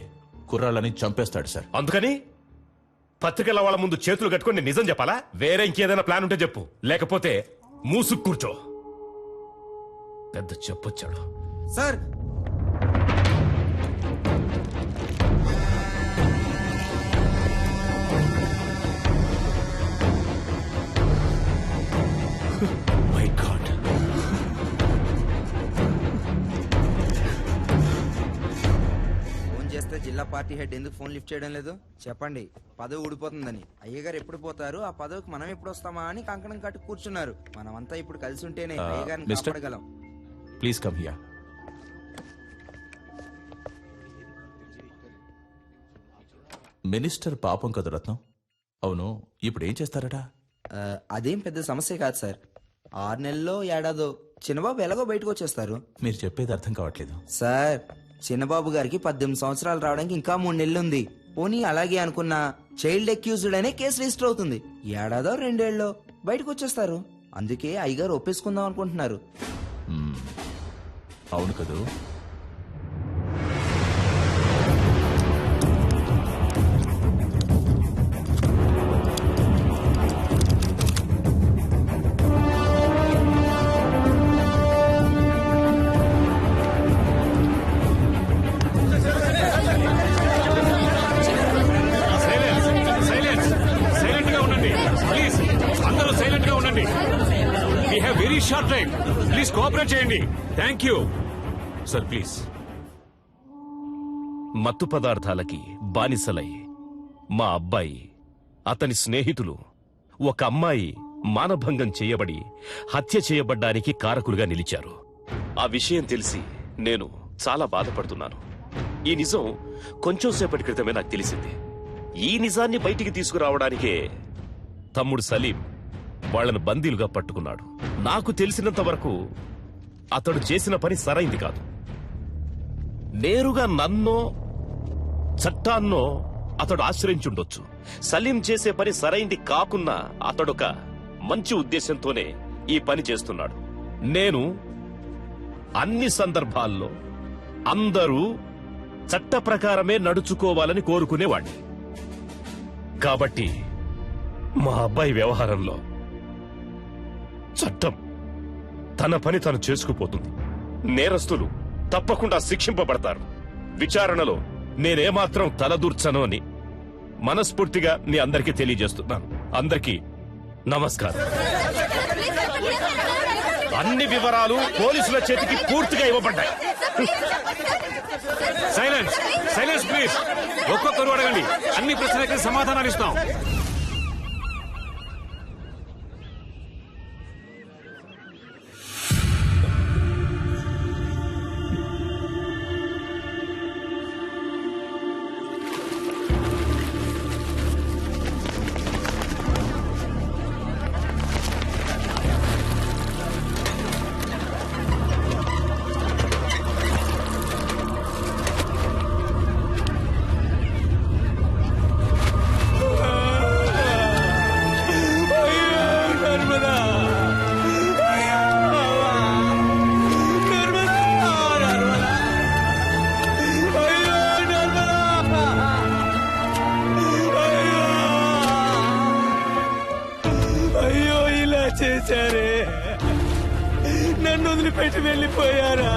కుర్రాళ్ళని చంపేస్తాడు సార్. అందుకని పత్రికల వాళ్ళ ముందు చేతులు కట్టుకుని నిజం చెప్పాలా? వేరే ఇంకేదైనా ప్లాన్ ఉంటే చెప్పు, లేకపోతే మూసుకు కూర్చో. పెద్ద చెప్పొచ్చాడు సార్. మై గాడ్, ఫోన్ చేస్తే జిల్లా పార్టీ హెడ్ ఎందుకు ఫోన్ లిఫ్ట్ చేయడం లేదు చెప్పండి. పదవి ఊడిపోతుందని. అయ్యగారు ఎప్పుడు పోతారు, ఆ పదవికి మనం ఎప్పుడు వస్తామా అని కంకణం కట్టు కూర్చున్నారు. మనమంతా ఇప్పుడు కలిసి ఉంటేనే అయ్యగారిని కాపాడగలం. Please come here. మినిస్టర్ పాపం కదా రత్నం. అవును, ఇప్పుడు ఏం చేస్తారట? అదేం పెద్ద సమస్య కాదు సార్. 6 నెలల్లో ఏడాదో చిన్నబాబు ఎలాగో బయటకు వచ్చేస్తారు. మీరు చెప్పేది అర్థం కావట్లేదు సార్. చిన్నబాబు గారికి 18 సంవత్సరాలు రావడానికి ఇంకా 3 నెలలు ఉంది. పోనీ అలాగే అనుకున్నా చైల్డ్ అక్యూజ్డ్ అనే కేసు రిజిస్టర్ అవుతుంది. ఏడాదో 2 ఏళ్ళలో బయటకు వచ్చేస్తారు. అందుకే అయ్యగారు ఒప్పేసుకుందాం అనుకుంటున్నారు. అవును కదూ. షార్ట్ టైం, ప్లీజ్ కోఆపరేట్ చేయండి. Thank you sir. ప్లీజ్. మత్తు పదార్థాలకి బానిసలై మా అబ్బాయి, అతని స్నేహితులు, ఒక అమ్మాయి మానభంగం చేయబడి హత్య చేయబడ్డానికి కారకులుగా నిలిచారు. ఆ విషయం తెలిసి నేను చాలా బాధపడుతున్నాను. ఈ నిజం కొంచెం సేపటి క్రితమే నాకు తెలిసింది. ఈ నిజాన్ని బయటికి తీసుకురావడానికే తమ్ముడు సలీం వాళ్లను బందీలుగా పట్టుకున్నాడు. నాకు తెలిసినంత వరకు అతడు చేసిన పని సరైంది కాదు. నేరుగా నన్నో చట్టాన్నో అతడు ఆశ్రయించుండొచ్చు. సలీం చేసే పని సరైంది కాకున్నా అతడొక మంచి ఉద్దేశంతోనే ఈ పని చేస్తున్నాడు. నేను అన్ని సందర్భాల్లో అందరూ చట్ట ప్రకారమే నడుచుకోవాలని కోరుకునేవాణ్ణి. కాబట్టి మా అబ్బాయి వ్యవహారంలో చట్టం తన పని తాను చేసుకుపోతుంది. నేరస్తులు తప్పకుండా శిక్షింపబడతారు. విచారణలో నేనేమాత్రం తలదూర్చను అని మనస్ఫూర్తిగా మీ అందరికీ తెలియజేస్తున్నాను. అందరికీ నమస్కారం. అన్ని వివరాలు పోలీసుల చేతికి పూర్తిగా ఇవ్వబడ్డాయి. Silence, silence please. ఒక్కొక్కరు అడగండి, అన్ని ప్రశ్నలకి సమాధానాలు ఇస్తాం. చేశారే, నన్ను వదిలిపెట్టి వెళ్ళిపోయారా?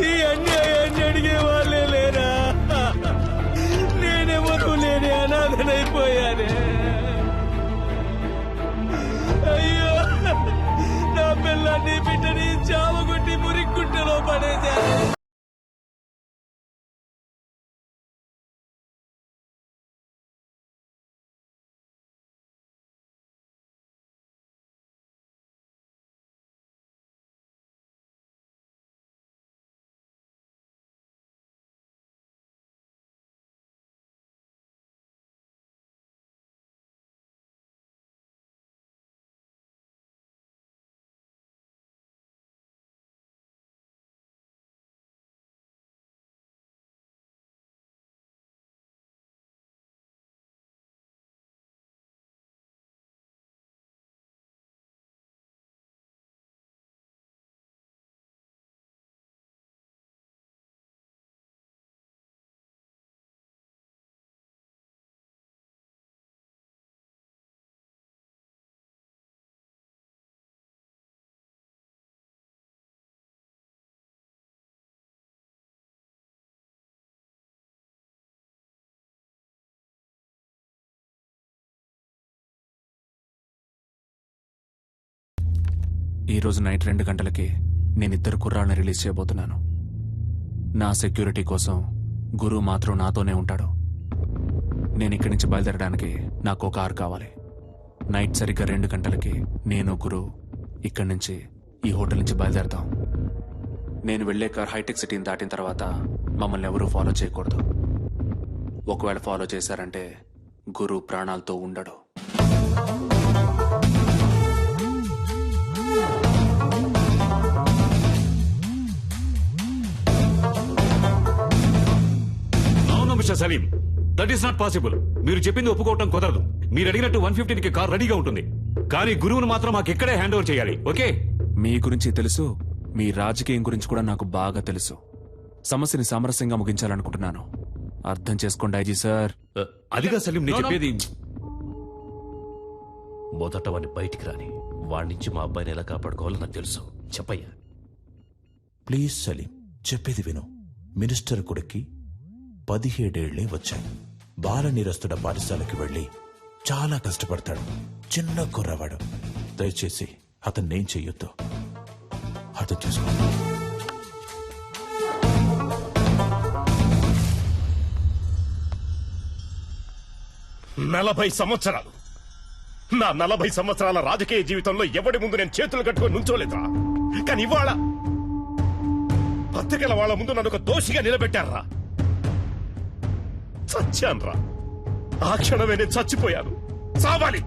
ఈ అన్యాయాన్ని అడిగే వాళ్ళే లేరా? నేనెవరూ లేని అనాథనైపోయానే. అయ్యో, నా పిల్లాన్ని బిడ్డని చావగొట్టి మురిక్కుంటలో పడేశారు. ఈరోజు నైట్ 2 గంటలకి నేను 2 కుర్రాళ్ళని రిలీజ్ చేయబోతున్నాను. నా సెక్యూరిటీ కోసం గురు మాత్రం నాతోనే ఉంటాడు. నేను ఇక్కడి నుంచి బయలుదేరడానికి నాకు ఒక కారు కావాలి. నైట్ సరిగ్గా 2 గంటలకి నేను గురు ఇక్కడి నుంచి ఈ హోటల్ నుంచి బయలుదేరతాం. నేను వెళ్లే కార్ హైటెక్ సిటీని దాటిన తర్వాత మమ్మల్ని ఎవరూ ఫాలో చేయకూడదు. ఒకవేళ ఫాలో చేశారంటే గురు ప్రాణాలతో ఉండడు. Mister Salim, that is not possible. మీరు చెప్పింది ఒప్పుకోవటం కుదరదు. మీరు అడిగినట్టు 115కి కార్ రెడీగా ఉంటుంది, కానీ గురువును మాత్రం మాకు ఇక్కడే హ్యాండ్ ఓవర్ చేయాలి. ఓకే? మీ గురించి తెలుసు, మీ రాజకీయం గురించి కూడా నాకు బాగా తెలుసు. సమస్యని సామరస్యంగా ముగించాలనుకుంటున్నాను. అర్థం చేసుకోండి ఐజీ సార్. అదిగా సలీం నేను చెప్పేది. మొదట వాడిని బయటికి రాని, వాడి నుంచి మా అబ్బాయిని ఎలా కాపాడుకోవాలో నాకు తెలుసు. చెప్పయ్యా. ప్లీజ్ సలీం, చెప్పేది విను. మినిస్టర్ కొడుక్కి 17 ఏళ్లే వచ్చాయి. బాల నిరస్తుడ పాఠశాలకి వెళ్లి చాలా కష్టపడతాడు. చిన్న కుర్రవాడు. దయచేసి అతన్నేం చెయ్యొద్దు. అర్థం చేసుకో. 40 సంవత్సరాలు, నా 40 సంవత్సరాల రాజకీయ జీవితంలో ఎవడి ముందు నేను చేతులు కట్టుకొని నుంచోలేదురా. కానీ ఇవాళ పత్రికల వాళ్ళ ముందు నన్ను ఒక దోషిగా నిలబెట్టారా. చచ్చాన్రా. ఆ క్షణమే నేను చచ్చిపోయాను. చావాలి,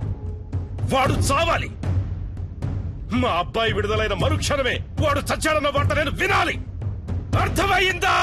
వాడు చావాలి. మా అబ్బాయి విడుదలైన మరుక్షణమే వాడు చచ్చాడన్న వార్త నేను వినాలి. అర్థమైందా?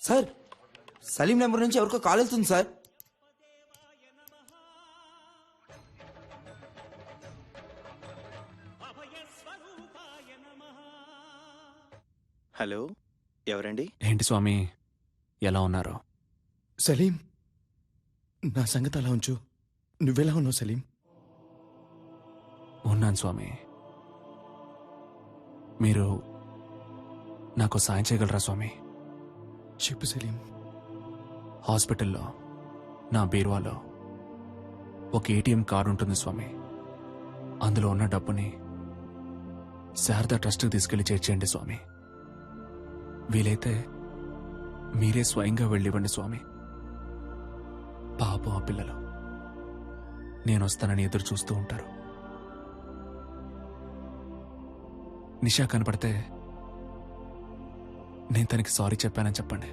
సార్, సలీం నెంబర్ నుంచి ఎవరికో కాల్ వెళ్తుంది సార్. హలో, ఎవరండి? ఏంటి స్వామి, ఎలా ఉన్నారు? సలీం, నా సంగతి అలా ఉంచు. నువ్వెలా ఉన్నావు సలీం? ఉన్నాను స్వామి. మీరు నాకు సాయం చేయగలరా స్వామి? చెప్పు సలీం. హాస్పిటల్లో నా బీరువాలో ఒక ఏటీఎం కార్డు ఉంటుంది స్వామి. అందులో ఉన్న డబ్బుని శారదా ట్రస్ట్కి తీసుకెళ్లి చేర్చేయండి స్వామి. వీలైతే మీరే స్వయంగా వెళ్ళివ్వండి స్వామి. పాపం ఆ పిల్లలు నేను వస్తానని ఎదురు చూస్తూ ఉంటారు. నిషా కనపడితే నేను తనకి సారీ చెప్పానని చెప్పండి.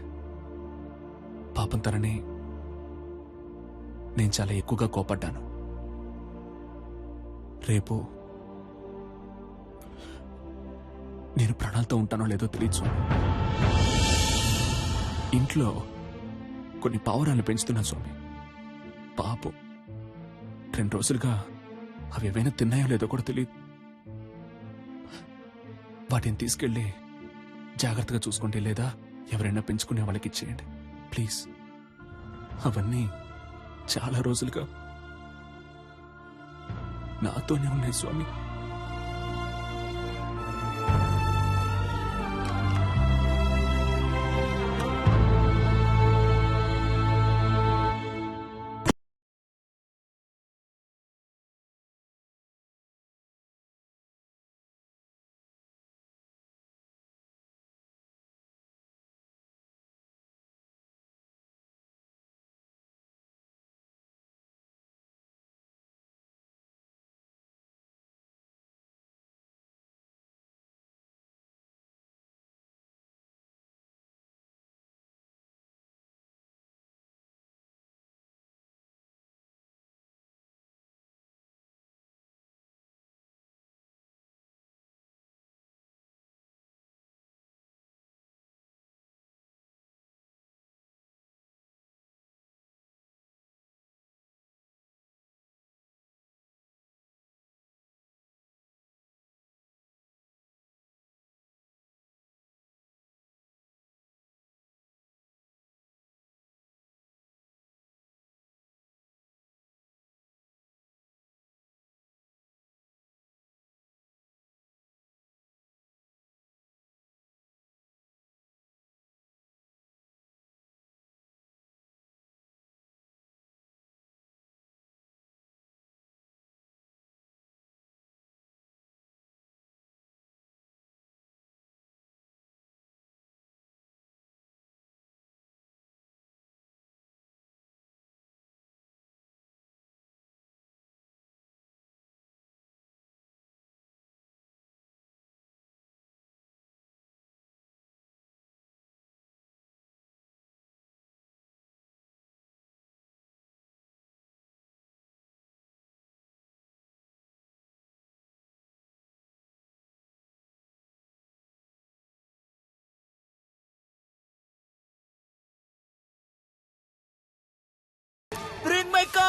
పాపం తనని నేను చాలా ఎక్కువగా కోపడ్డాను. రేపు నేను ప్రాణాలతో ఉంటానో లేదో తెలియదు స్వామి. ఇంట్లో కొన్ని పావురాలు పెంచుతున్నాను స్వామి. పాపం 2 రోజులుగా అవి ఏవైనా తిన్నాయో లేదో కూడా తెలియదు. వాటిని తీసుకెళ్ళి జాగ్రత్తగా చూసుకుంటే, లేదా ఎవరైనా పెంచుకునే వాళ్ళకి ఇచ్చేయండి ప్లీజ్. అవన్నీ చాలా రోజులుగా నాతోనే ఉన్నాయి స్వామి.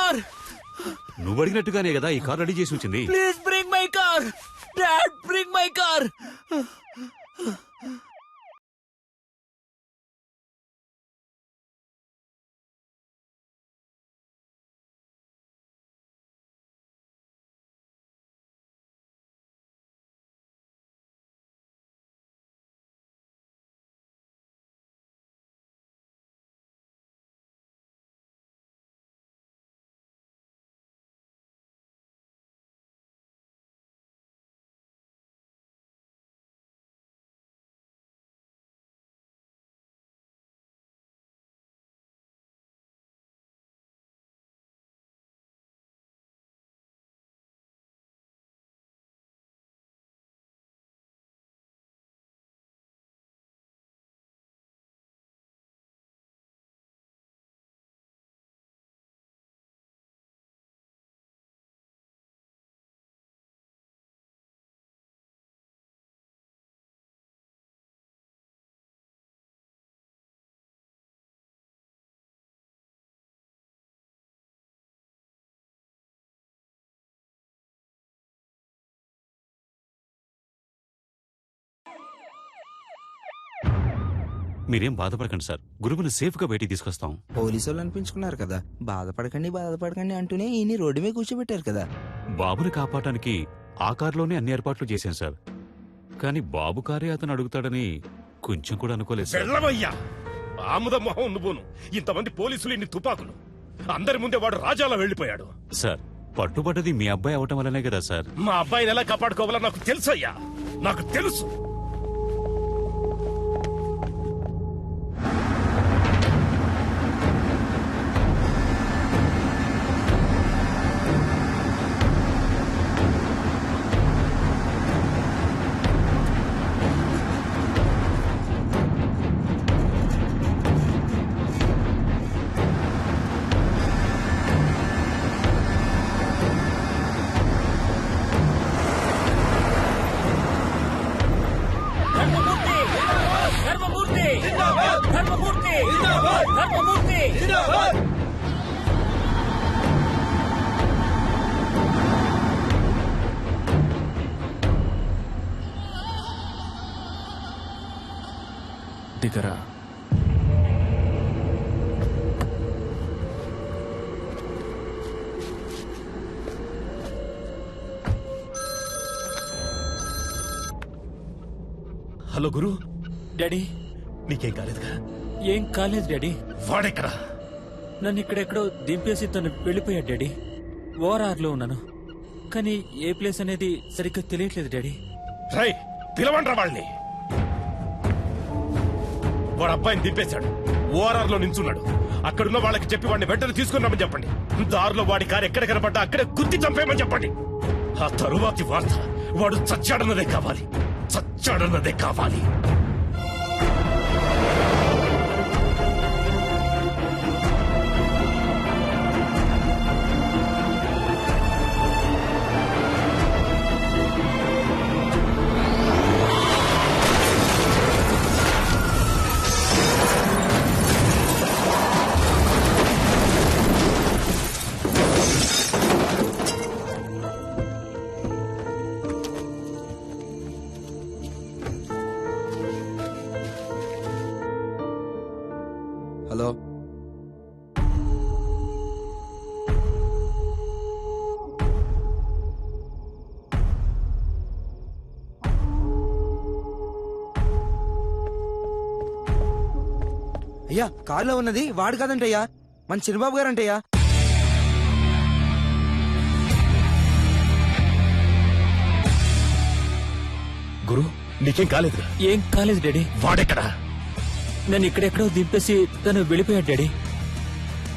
కార్. నువ్వు అడిగినట్టుగానే కదా ఈ కార్ రెడీ చేసి ఉంచింది. Please bring my car. Dad bring my car. మీరేం బాధపడకండి సార్, గురువుని సేఫ్ గా బయటికి తీసుకొస్తాం. పోలీసు వాళ్ళు అనిపించుకున్నారు కదా, బాధపడకండి అని ఈయన్ని రోడ్డు మీద కూర్చోబెట్టారు కదా. బాబుని కాపాడటానికి ఆ కారులోనే అన్ని ఏర్పాట్లు చేశాను సార్. కానీ బాబు కారే అతను అడుగుతాడని కొంచెం కూడా అనుకోలేదు సార్. వెళ్ళవయ్యా ఆముద మొహం నువ్వును. ఇంతమంది పోలీసులు, ఇన్ని తుపాకులు, అందరి ముందే వాడు రాజాలా వెళ్లిపోయాడు. సార్ పట్టుబడ్డది మీ అబ్బాయి అవటం వల్లనే కదా సార్. మా అబ్బాయిని ఎలా కాపాడుకోవాలో నాకు తెలుసయ్యా, నాకు తెలుసు. దిగరా. హలో గురు. డాడీ నీకేం కాలేదుగా? ఏం కాలేదు డాడీ. వాడెక్కడా? నన్ను ఇక్కడెక్కడో దింపేసి తను వెళ్ళిపోయాడు డాడీ. ఓఆర్ఆర్లో ఉన్నాను, కానీ ఏ ప్లేస్ అనేది సరిగ్గా తెలియట్లేదు డాడీ. రై పిలవండ్రా వాళ్ళని. వాడు అబ్బాయిని దింపేశాడు, ఓఆర్ఆర్ లో నించున్నాడు. అక్కడున్న వాళ్ళకి చెప్పి వాడిని వెంటనే తీసుకున్నామని చెప్పండి. దారిలో వాడి కారు ఎక్కడ కనపడ్డా అక్కడే గుర్తి చంపేయమని చెప్పండి. ఆ తరువాతి వార్త వాడు చచ్చాడన్నదే కావాలి, చచ్చాడన్నదే కావాలి. హలో, అయ్యా కారులో ఉన్నది వాడు కాదంటయ్యా, మన చిన్నబాబు గారంటయ్యా. గురు నీకేం కాలేదు? ఏం కాలేదు డాడీ. వాడెక్కడా? నన్ను ఇక్కడెక్కడో దింపేసి తను వెళ్ళిపోయాడు డాడీ.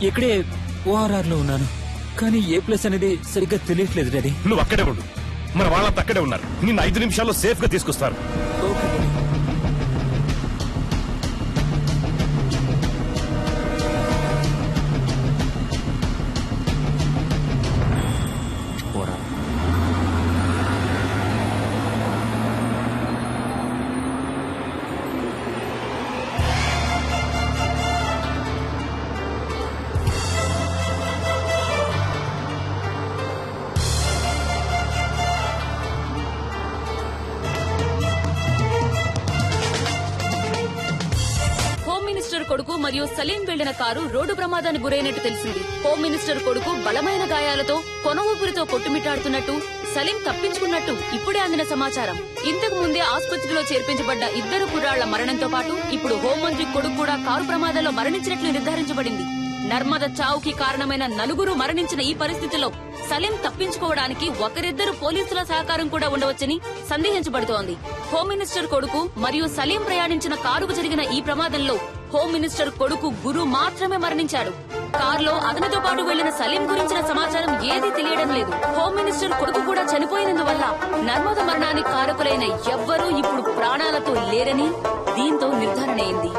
ఇక్కడే ఓఆర్ఆర్ లో ఉన్నాను, కానీ ఏ ప్లేస్ అనేది సరిగ్గా తెలియట్లేదు డాడీ. నువ్వు అక్కడే ఉండు, మన వాళ్ళంతా అక్కడే ఉన్నారు. నిన్ను 5 నిమిషాల్లో సేఫ్ గా తీసుకొస్తారు. మినిస్టర్ కొడుకు మరియు సలీం వెళ్లిన కారు రోడ్డు ప్రమాదానికి గురైనట్టు తెలిసింది. హోమ్ మినిస్టర్ కొడుకు బలమైన గాయాలతో కొన ఊపిరితో కొట్టుమిట్టాడుతున్నట్టు, సలీం తప్పించుకున్నట్టు ఇప్పుడే అందిన సమాచారం. ఇంతకు ముందే ఆసుపత్రిలో చేర్పించబడ్డ 2 కుర్రాళ్ల మరణంతో పాటు ఇప్పుడు హోంమంత్రి కొడుకు కూడా కారు ప్రమాదంలో మరణించినట్లు నిర్ధారించబడింది. నర్మద చావుకి కారణమైన 4 మరణించిన ఈ పరిస్థితిలో సలీం తప్పించుకోవడానికి ఒకరిద్దరు పోలీసుల సహకారం కూడా ఉండవచ్చని సందేహించబడుతోంది. హోమ్ మినిస్టర్ కొడుకు మరియు సలీం ప్రయాణించిన కారుకు జరిగిన ఈ ప్రమాదంలో హోమ్ మినిస్టర్ కొడుకు గురు మాత్రమే మరణించాడు. కారులో అతనితో పాటు వెళ్లిన సలీం గురించిన సమాచారం ఏదీ తెలియడం లేదు. హోమ్ మినిస్టర్ కొడుకు కూడా చనిపోయినందువల్ల నర్మద మరణానికి కారకులైన ఎవ్వరూ ఇప్పుడు ప్రాణాలతో లేరని దీంతో నిర్ధారణ అయింది.